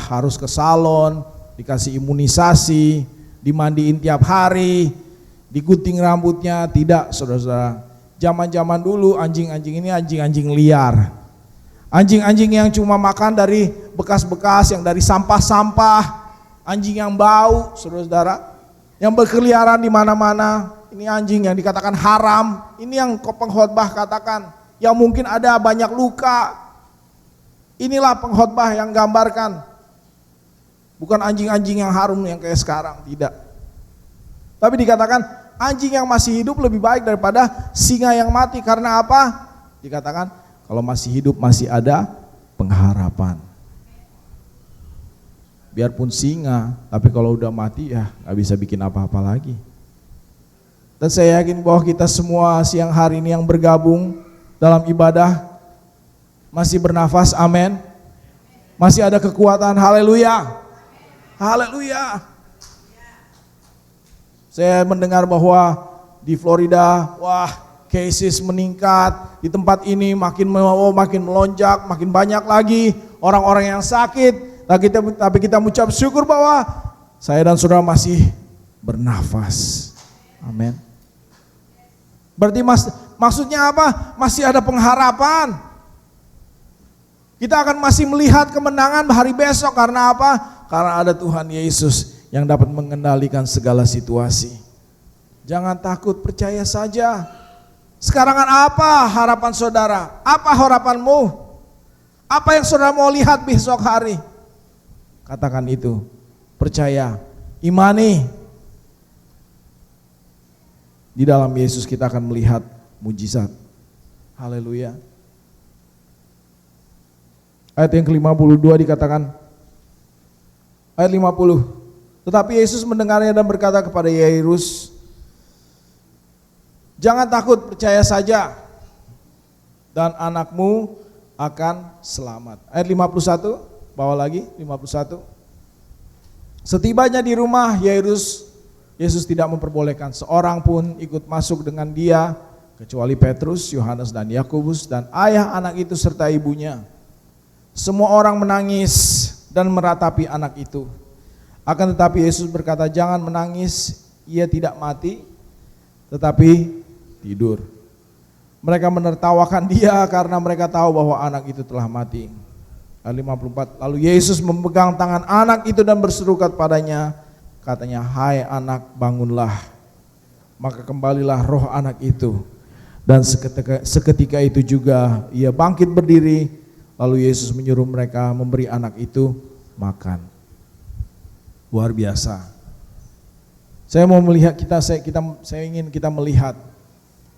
Speaker 1: harus ke salon, dikasih imunisasi, dimandiin tiap hari, digunting rambutnya. Tidak, saudara-saudara. Zaman-zaman dulu anjing-anjing ini anjing-anjing liar. Anjing-anjing yang cuma makan dari bekas-bekas, yang dari sampah-sampah, anjing yang bau, saudara-saudara, yang berkeliaran di mana-mana. Ini anjing yang dikatakan haram. Ini yang pengkhotbah katakan, yang mungkin ada banyak luka. Inilah pengkhotbah yang gambarkan. Bukan anjing-anjing yang harum yang kayak sekarang, tidak. Tapi dikatakan anjing yang masih hidup lebih baik daripada singa yang mati. Karena apa? Dikatakan kalau masih hidup masih ada pengharapan. Biarpun singa, tapi kalau udah mati ya gak bisa bikin apa-apa lagi. Dan saya yakin bahwa kita semua siang hari ini yang bergabung dalam ibadah masih bernafas, amin. Masih ada kekuatan, haleluya. Haleluya. Saya mendengar bahwa di Florida, cases meningkat. Di tempat ini makin melonjak, makin banyak lagi orang-orang yang sakit. Tapi kita mengucap syukur bahwa saya dan saudara masih bernafas. Amin. Berarti maksudnya apa? Masih ada pengharapan. Kita akan masih melihat kemenangan hari besok. Karena apa? Karena ada Tuhan Yesus yang dapat mengendalikan segala situasi. Jangan takut, percaya saja. Sekarang kan apa harapan saudara? Apa harapanmu? Apa yang saudara mau lihat besok hari? Katakan itu. Percaya, imani. Di dalam Yesus kita akan melihat mujizat. Haleluya. Ayat yang ke-52 dikatakan, ayat 50. Tetapi Yesus mendengarnya dan berkata kepada Yairus, jangan takut, percaya saja, dan anakmu akan selamat. Ayat 51, bawa lagi 51. Setibanya di rumah Yairus, Yesus tidak memperbolehkan seorang pun ikut masuk dengan dia, kecuali Petrus, Yohanes dan Yakobus dan ayah anak itu serta ibunya. Semua orang menangis dan meratapi anak itu. Akan tetapi Yesus berkata, jangan menangis, ia tidak mati, tetapi tidur. Mereka menertawakan dia karena mereka tahu bahwa anak itu telah mati. Ayat 54, lalu Yesus memegang tangan anak itu dan berseru kepadanya, katanya, hai anak, bangunlah. Maka kembalilah roh anak itu, dan seketika itu juga ia bangkit berdiri. Lalu Yesus menyuruh mereka memberi anak itu makan. Luar biasa. Saya mau melihat saya ingin kita melihat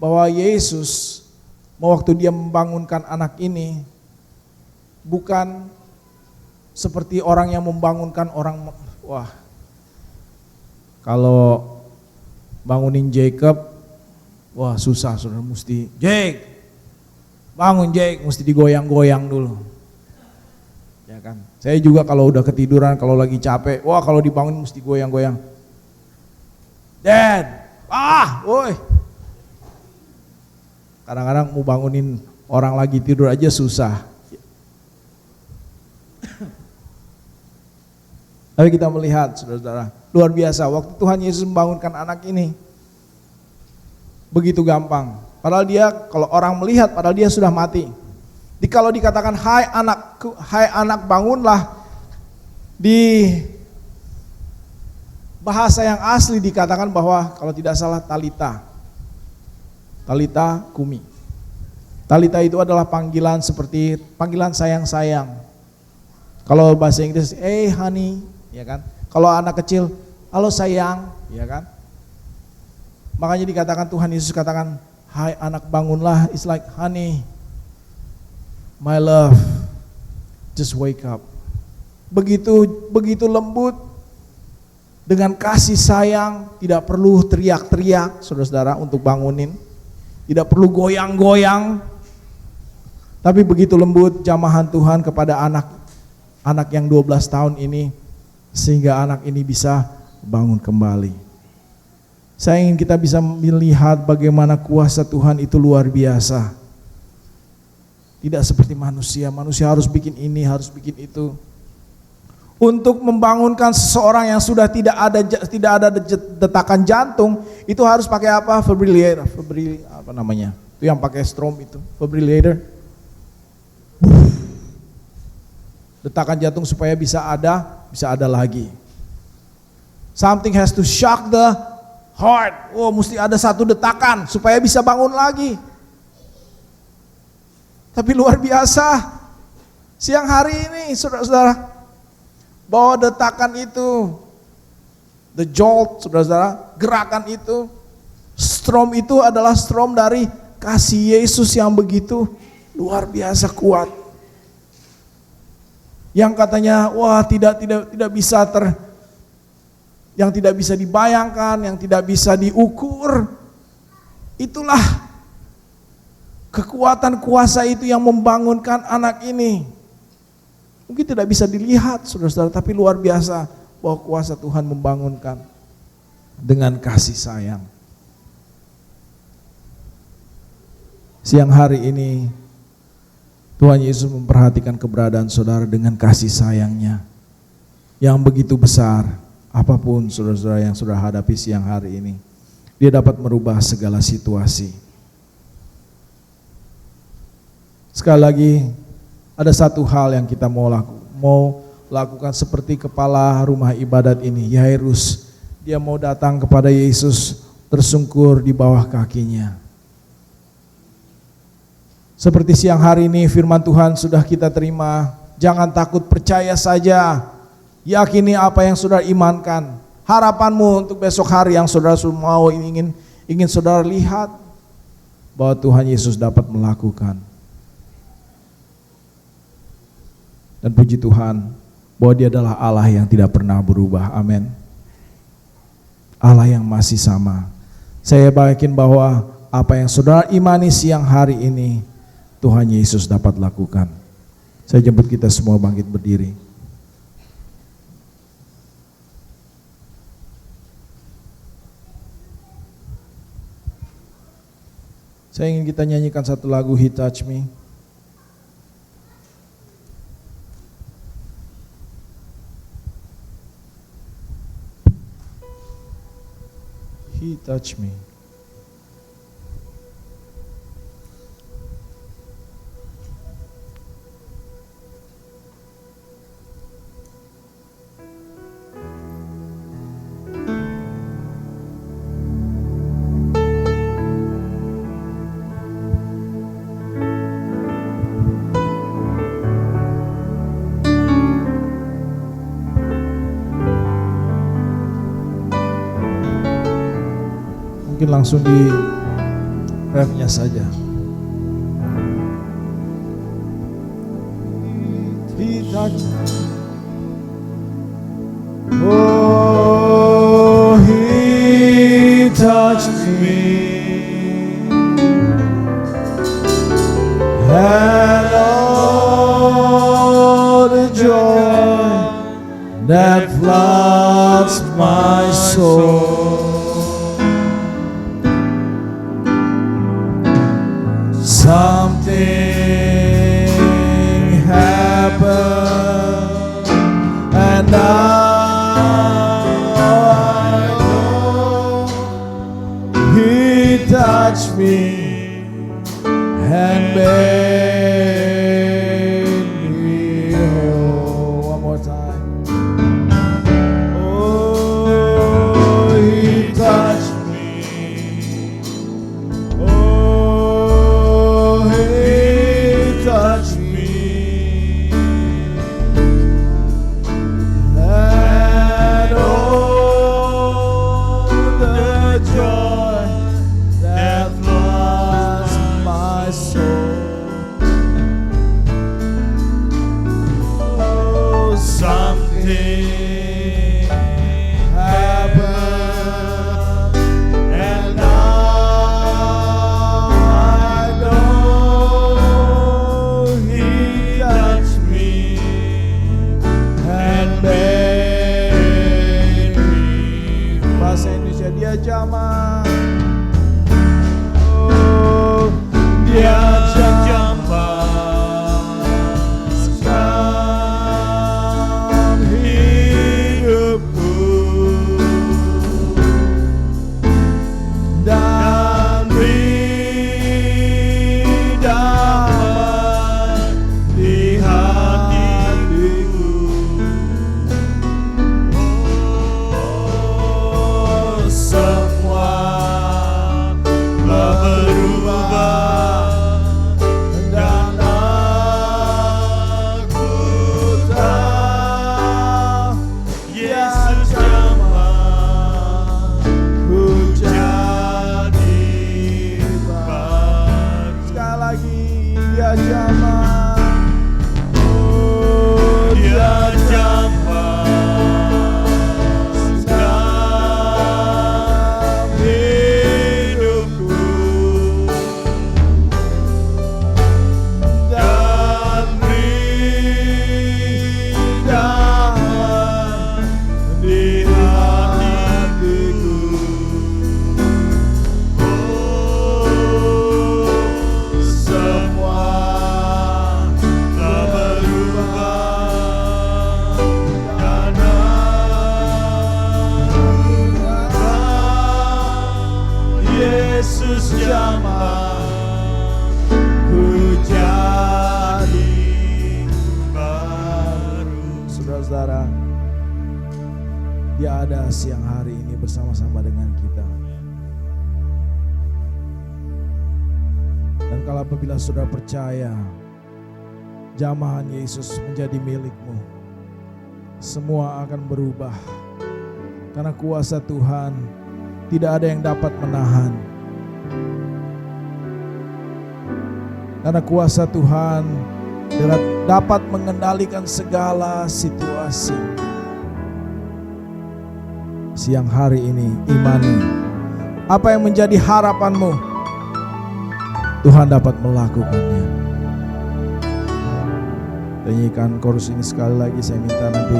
Speaker 1: bahwa Yesus waktu dia membangunkan anak ini bukan seperti orang yang membangunkan orang. Wah, kalau bangunin Jacob, wah susah, saudara, mesti Jake, bangun Jake, mesti digoyang-goyang dulu. Ya kan? Saya juga kalau udah ketiduran, kalau lagi capek, wah kalau dibangun mesti goyang-goyang. Dad, woi. Kadang-kadang mau bangunin orang lagi tidur aja susah. Tapi kita melihat, saudara-saudara, luar biasa waktu Tuhan Yesus membangunkan anak ini. Begitu gampang. Padahal dia, kalau orang melihat, padahal dia sudah mati. Kalau dikatakan, hai anak bangunlah, di bahasa yang asli dikatakan bahwa kalau tidak salah Talita kumi. Talita itu adalah panggilan seperti panggilan sayang-sayang. Kalau bahasa Inggris, honey, ya kan? Kalau anak kecil, halo sayang, ya kan? Makanya dikatakan Tuhan Yesus katakan, hai anak bangunlah, it's like honey, my love, just wake up. Begitu lembut, dengan kasih sayang, tidak perlu teriak-teriak, saudara-saudara, untuk bangunin, tidak perlu goyang-goyang, tapi begitu lembut jamahan Tuhan kepada anak yang 12 tahun ini, sehingga anak ini bisa bangun kembali. Saya ingin kita bisa melihat bagaimana kuasa Tuhan itu luar biasa. Tidak seperti manusia harus bikin ini, harus bikin itu. Untuk membangunkan seseorang yang sudah tidak ada detakan jantung, itu harus pakai apa? Fibrillator, apa namanya? Itu yang pakai strom itu, fibrillator. Detakan jantung supaya bisa ada lagi. Something has to shock the heart. Oh, mesti ada satu detakan supaya bisa bangun lagi. Tapi luar biasa, siang hari ini saudara-saudara, bahwa detakan itu, the jolt, saudara-saudara, gerakan itu, strom itu adalah strom dari kasih Yesus yang begitu luar biasa kuat. Yang katanya, wah tidak bisa yang tidak bisa dibayangkan, yang tidak bisa diukur. Itulah kekuatan kuasa itu yang membangunkan anak ini. Mungkin tidak bisa dilihat, saudara-saudara, tapi luar biasa bahwa kuasa Tuhan membangunkan dengan kasih sayang. Siang hari ini Tuhan Yesus memperhatikan keberadaan saudara dengan kasih sayangnya yang begitu besar. apapun saudara-saudara yang saudara hadapi siang hari ini, dia dapat merubah segala situasi. Sekali lagi, ada satu hal yang kita mau lakukan seperti kepala rumah ibadat ini, Yairus. Dia mau datang kepada Yesus, tersungkur di bawah kakinya. Seperti siang hari ini firman Tuhan sudah kita terima, jangan takut, percaya saja. Yakini apa yang saudara imankan. Harapanmu untuk besok hari yang saudara mau ingin saudara lihat, bahwa Tuhan Yesus dapat melakukan. Dan puji Tuhan, bahwa Dia adalah Allah yang tidak pernah berubah. Amin. Allah yang masih sama. Saya yakin bahwa apa yang saudara imani siang hari ini, Tuhan Yesus dapat lakukan. Saya jemput kita semua bangkit berdiri. Saya ingin kita nyanyikan satu lagu, He Touch Me. He touched me. Mungkin langsung di refnya saja. He touched me. Oh, He touched me. And all the joy that floods my soul. Something happened, and now I know He touched me and made me whole. One more time. Oh, He touched me. Touch me, and all the joy that floods my soul. Oh, something happened, and now I know He touched me and made me. Bahasa Indonesia, Dia jamah. Oh, Dia jambaskan hidupku dan beri damai di hatiku. Oh, semua telah berubah dan aku tahu Yesus jamah ku jadi baru. Sekali lagi, Dia jamah. Oh, Dia jambaskan hidupku dan beri damai di hatiku. Oh, semua
Speaker 5: jamah ku jadi baru.
Speaker 1: Saudara-saudara, Dia ada siang hari ini bersama-sama dengan kita. Dan kalau apabila saudara percaya jamahan Yesus menjadi milikmu, semua akan berubah. Karena kuasa Tuhan tidak ada yang dapat menahan. Karena kuasa Tuhan dapat mengendalikan segala situasi. Siang hari ini imani apa yang menjadi harapanmu, Tuhan dapat melakukannya. Nyanyikan chorus ini sekali lagi. Saya minta nanti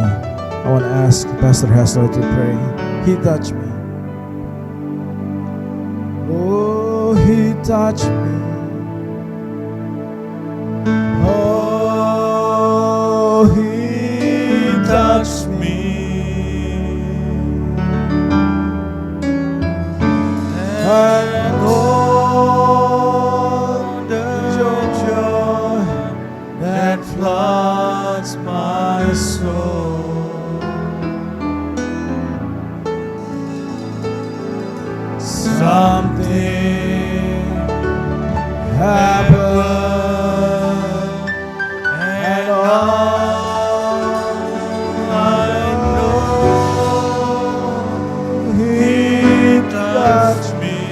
Speaker 1: I want to ask Pastor Hester to pray. He touched me. Oh, He touched me.
Speaker 5: Oh, He touched me. And oh, the joy that floods my soul. Something happened, and all I know, He touched me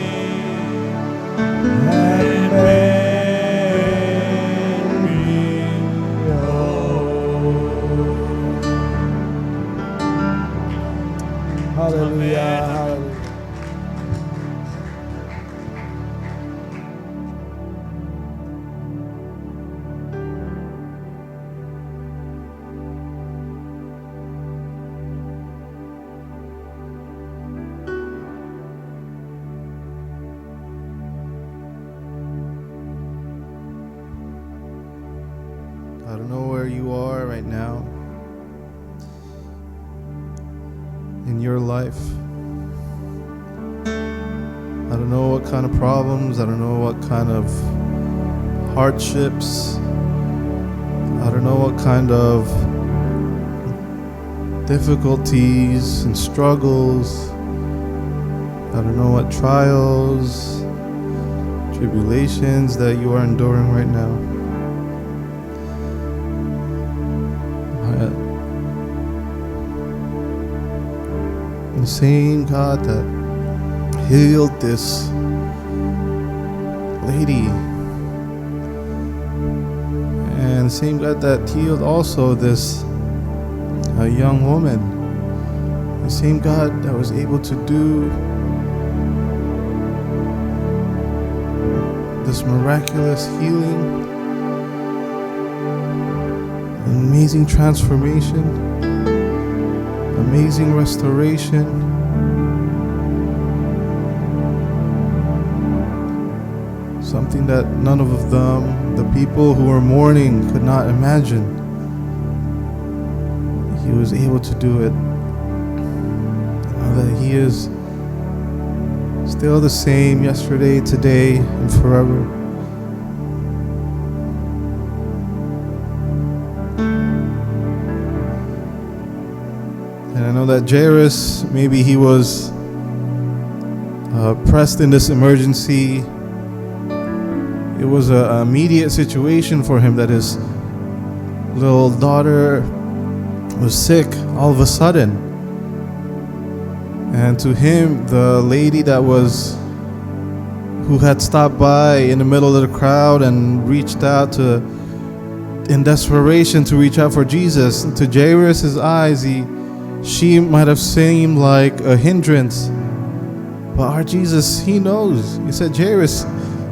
Speaker 5: and made me whole.
Speaker 1: Hallelujah. Hallelujah.
Speaker 4: I don't know where you are right now in your life. I don't know what kind of problems, I don't know what kind of hardships, I don't know what kind of difficulties and struggles, I don't know what trials, tribulations that you are enduring right now. The same God that healed this lady, and the same God that healed also this young woman, the same God that was able to do this miraculous healing, amazing transformation, amazing restoration, something that none of them, the people who were mourning, could not imagine. He was able to do it. Now that He is still the same yesterday, today, and forever. And I know that Jairus, maybe he was pressed in this emergency. It was an immediate situation for him that his little daughter was sick all of a sudden. And to him, the lady who had stopped by in the middle of the crowd and reached out in desperation to reach out for Jesus, to Jairus' eyes, she might have seemed like a hindrance. But our Jesus, He knows. He said, Jairus,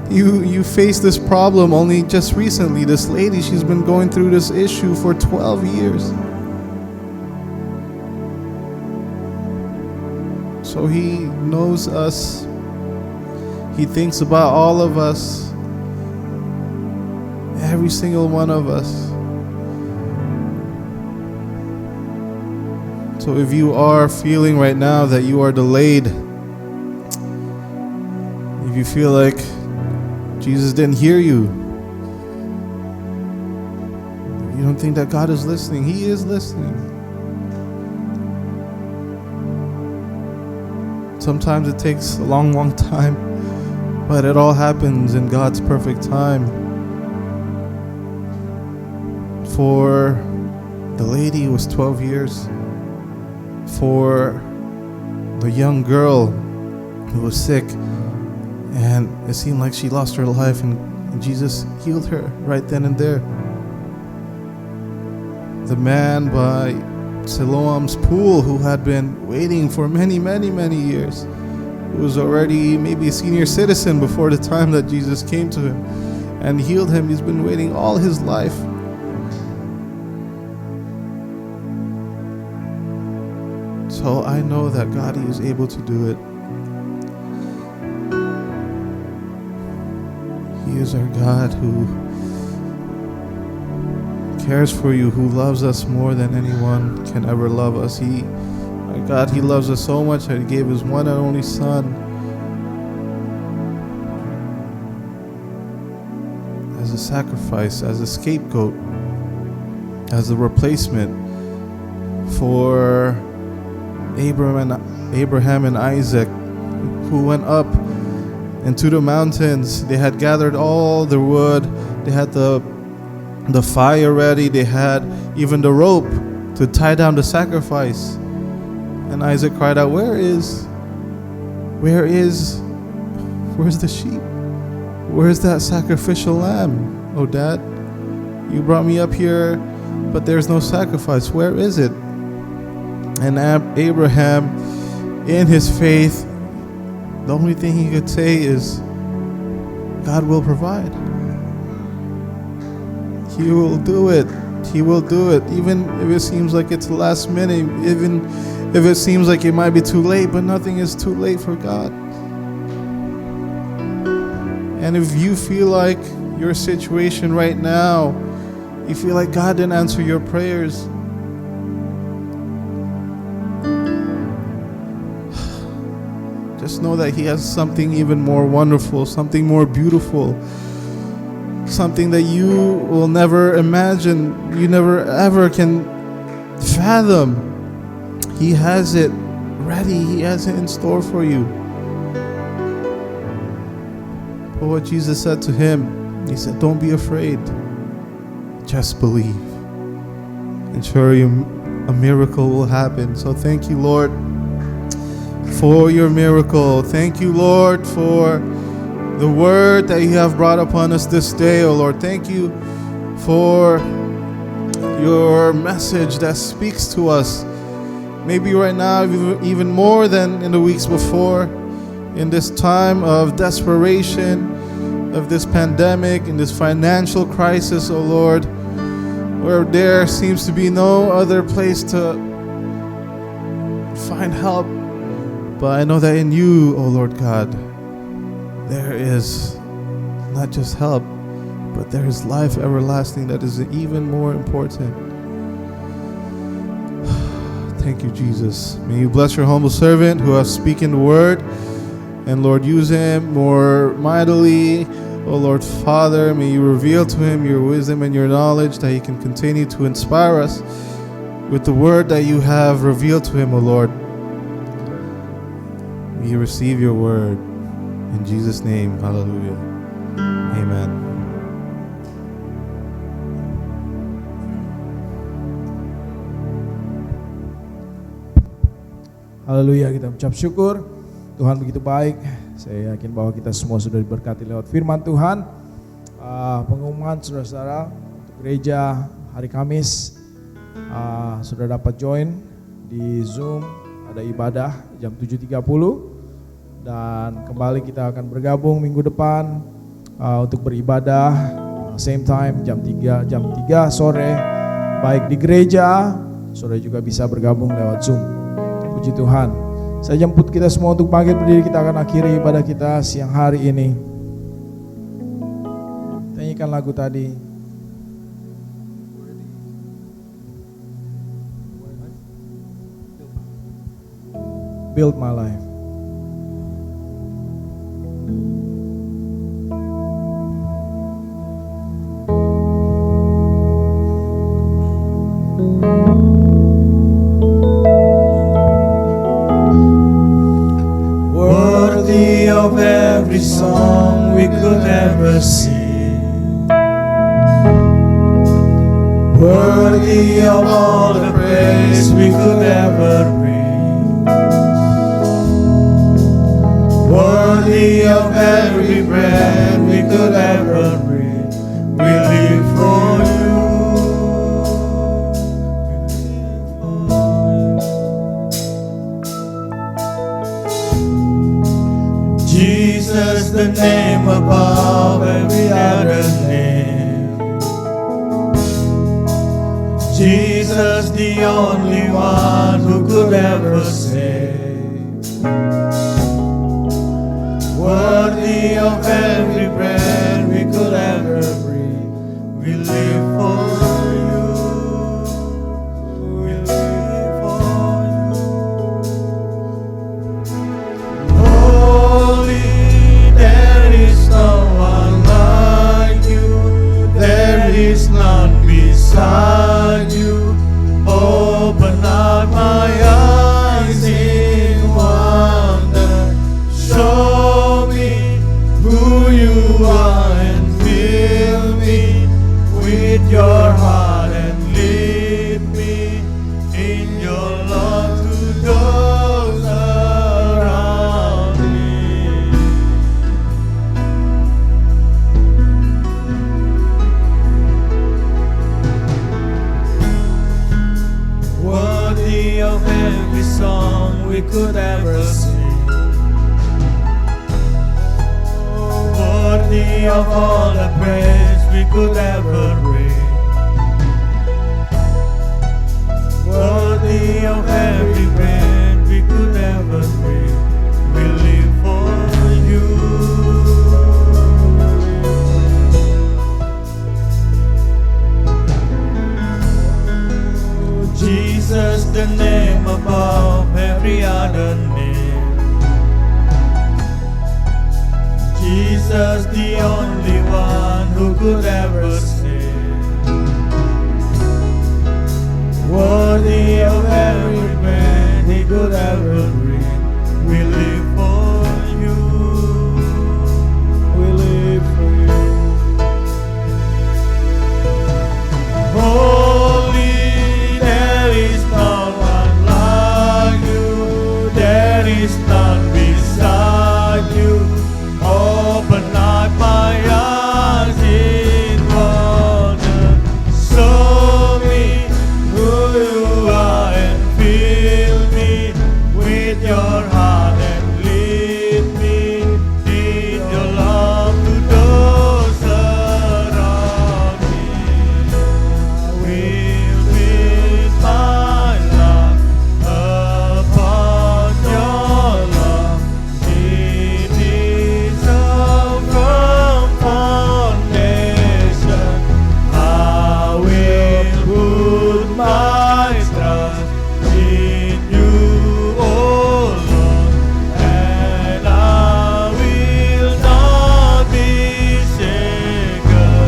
Speaker 4: you faced this problem only just recently. This lady, she's been going through this issue for 12 years. So He knows us. He thinks about all of us, every single one of us. So if you are feeling right now that you are delayed, if you feel like Jesus didn't hear you, you don't think that God is listening, He is listening. Sometimes it takes a long, long time, but it all happens in God's perfect time. For the lady, it was 12 years. For the young girl who was sick, and it seemed like she lost her life, and Jesus healed her right then and there. The man by Siloam's pool who had been waiting for many, many, many years, who was already maybe a senior citizen before the time that Jesus came to him and healed him. He's been waiting all his life. So I know that God is able to do it. He is our God who cares for you, who loves us more than anyone can ever love us. Our God, He loves us so much that He gave His one and only Son as a sacrifice, as a scapegoat, as a replacement for Abraham and Isaac, who went up into the mountains. They had gathered all the wood, they had the fire ready, they had even the rope to tie down the sacrifice. And Isaac cried out, where's the sheep? Where's that sacrificial lamb? Oh, Dad, you brought me up here, but there's no sacrifice. Where is it? And Abraham, in his faith, the only thing he could say is, God will provide. He will do it. He will do it. Even if it seems like it's last minute, even if it seems like it might be too late, but nothing is too late for God. And if you feel like your situation right now, you feel like God didn't answer your prayers, just know that He has something even more wonderful, something more beautiful, something that you will never imagine, you never ever can fathom. He has it ready. He has it in store for you. But what Jesus said to him, He said, don't be afraid. Just believe. And surely a miracle will happen. So thank you, Lord, for your miracle. Thank you, Lord, for the word that you have brought upon us this day, oh Lord. Thank you for your message that speaks to us. Maybe right now, even more than in the weeks before, in this time of desperation, of this pandemic, in this financial crisis, oh Lord, where there seems to be no other place to find help. But I know that in you, oh Lord God, there is not just help, but there is life everlasting that is even more important. Thank you, Jesus. May you bless your humble servant who has spoken the word. And Lord, use him more mightily. Oh Lord Father, may you reveal to him your wisdom and your knowledge, that he can continue to inspire us with the word that you have revealed to him, oh Lord. May you receive your word. In Jesus' name, hallelujah. Amen.
Speaker 1: Haleluya, kita ucap syukur. Tuhan begitu baik. Saya yakin bahwa kita semua sudah diberkati lewat firman Tuhan. Pengumuman saudara-saudara untuk gereja hari Kamis, sudah dapat join di Zoom. Ada ibadah jam 7.30 dan kembali kita akan bergabung minggu depan untuk beribadah same time jam 3 sore, baik di gereja, saudara juga bisa bergabung lewat Zoom. Puji Tuhan. Saya jemput kita semua untuk bangkit berdiri. Kita akan akhiri ibadah kita siang hari ini. Nyanyikan lagu tadi. Build my life.
Speaker 5: every song we could ever sing. Worthy of all the praise we could ever bring. Worthy of every breath we could ever breathe. We live for you. Jesus, the name above every other name. Jesus, the only one who could ever save. Worthy of every breath we could ever breathe. We live for you. We live for you. Holy, there is no one like you. There is none beside you. Open up my eyes in wonder. Show me who you are and fill me with your heart and lead me in your love to those around me. Worthy of every song we could ever sing. Worthy of all the praise we could ever bring. Worthy of every breath we could ever breathe. We live for you. Jesus, the name above every other name. Jesus, the only one who could ever save. Worthy of every breath he could ever breathe. We live for you. We live for you. Holy, there is no one like you. There is none beside you. Open up my eyes in wonder. Show me who you are and fill me with your heart and lead me in your love to those around me. Will build my life upon your love. It is a firm foundation. I will put my trust in you, O Lord, and I will not be shaken.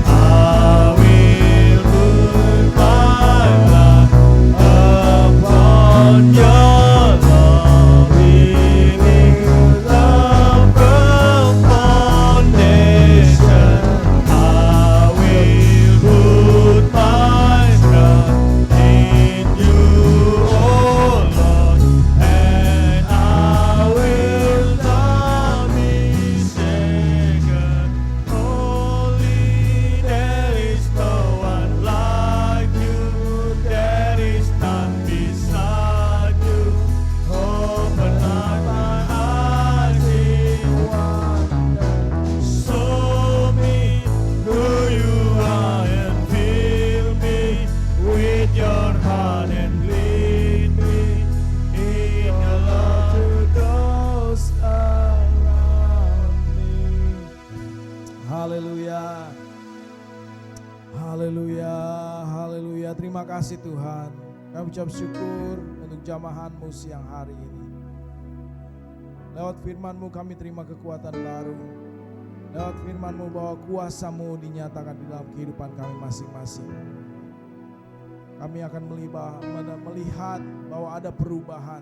Speaker 5: I will put my life upon your love. It is a firm foundation. I will put my trust in you, O Lord, and I will not be shaken. Holy, there is no one like you. There is none beside you. Open up my eyes in wonder. Show me who you are and fill me with your heart and lead me in your love to those around me.
Speaker 1: Haleluya. Haleluya. Haleluya. Terima kasih Tuhan. Kami ucap syukur untuk jamahan-Mu siang hari ini. Lewat firman-Mu kami terima kekuatan baru. Lewat firman-Mu bahwa kuasa-Mu dinyatakan di dalam kehidupan kami masing-masing. Kami akan melihat bahwa ada perubahan.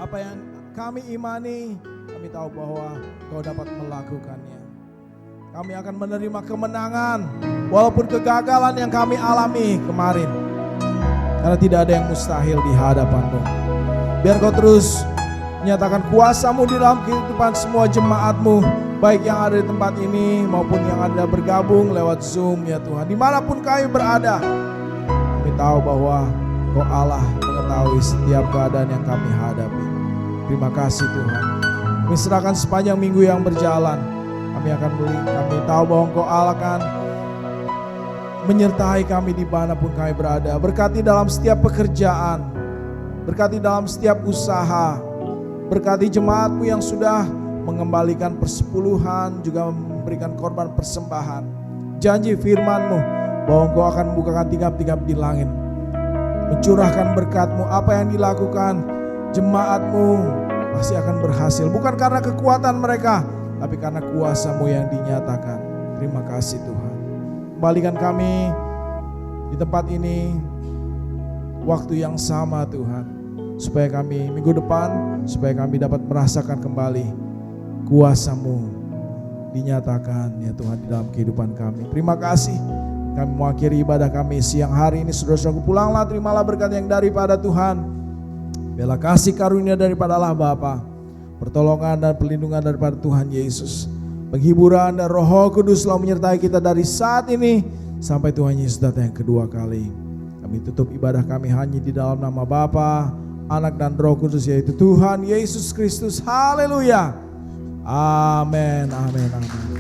Speaker 1: Apa yang kami imani, kami tahu bahwa Kau dapat melakukannya. Kami akan menerima kemenangan walaupun kegagalan yang kami alami kemarin. Karena tidak ada yang mustahil di hadapan-Mu. Biar Kau terus menyatakan kuasa-Mu di dalam kehidupan semua jemaat-Mu, baik yang ada di tempat ini maupun yang ada bergabung lewat Zoom ya Tuhan. Dimanapun kami berada, kami tahu bahwa Kau Allah mengetahui setiap keadaan yang kami hadapi. Terima kasih Tuhan. Kami serahkan sepanjang minggu yang berjalan. Kami tahu bahwa Engkau Allah akan menyertai kami dimanapun kami berada. Berkati dalam setiap pekerjaan, berkati dalam setiap usaha, berkati jemaat-Mu yang sudah mengembalikan persepuluhan, juga memberikan korban persembahan. Janji firman-Mu bahwa Engkau akan membukakan tingkap-tingkap di langit, mencurahkan berkat-Mu. Apa yang dilakukan jemaat-Mu pasti akan berhasil, bukan karena kekuatan mereka, tapi karena kuasa-Mu yang dinyatakan. Terima kasih Tuhan. Kembalikan kami di tempat ini waktu yang sama Tuhan, supaya kami minggu depan, supaya kami dapat merasakan kembali kuasa-Mu dinyatakan ya Tuhan di dalam kehidupan kami. Terima kasih. Kami mengakhiri ibadah kami siang hari ini. Saudara-saudaraku, pulanglah, terimalah berkat yang daripada Tuhan. Bela kasih karunia daripada Allah Bapa, pertolongan dan perlindungan daripada Tuhan Yesus, penghiburan dan Roh Kudus selalu menyertai kita dari saat ini sampai Tuhan Yesus datang yang kedua kali. Kami tutup ibadah kami hanya di dalam nama Bapa, Anak dan Roh Kudus, yaitu Tuhan Yesus Kristus. Haleluya. Amin, amin, amin.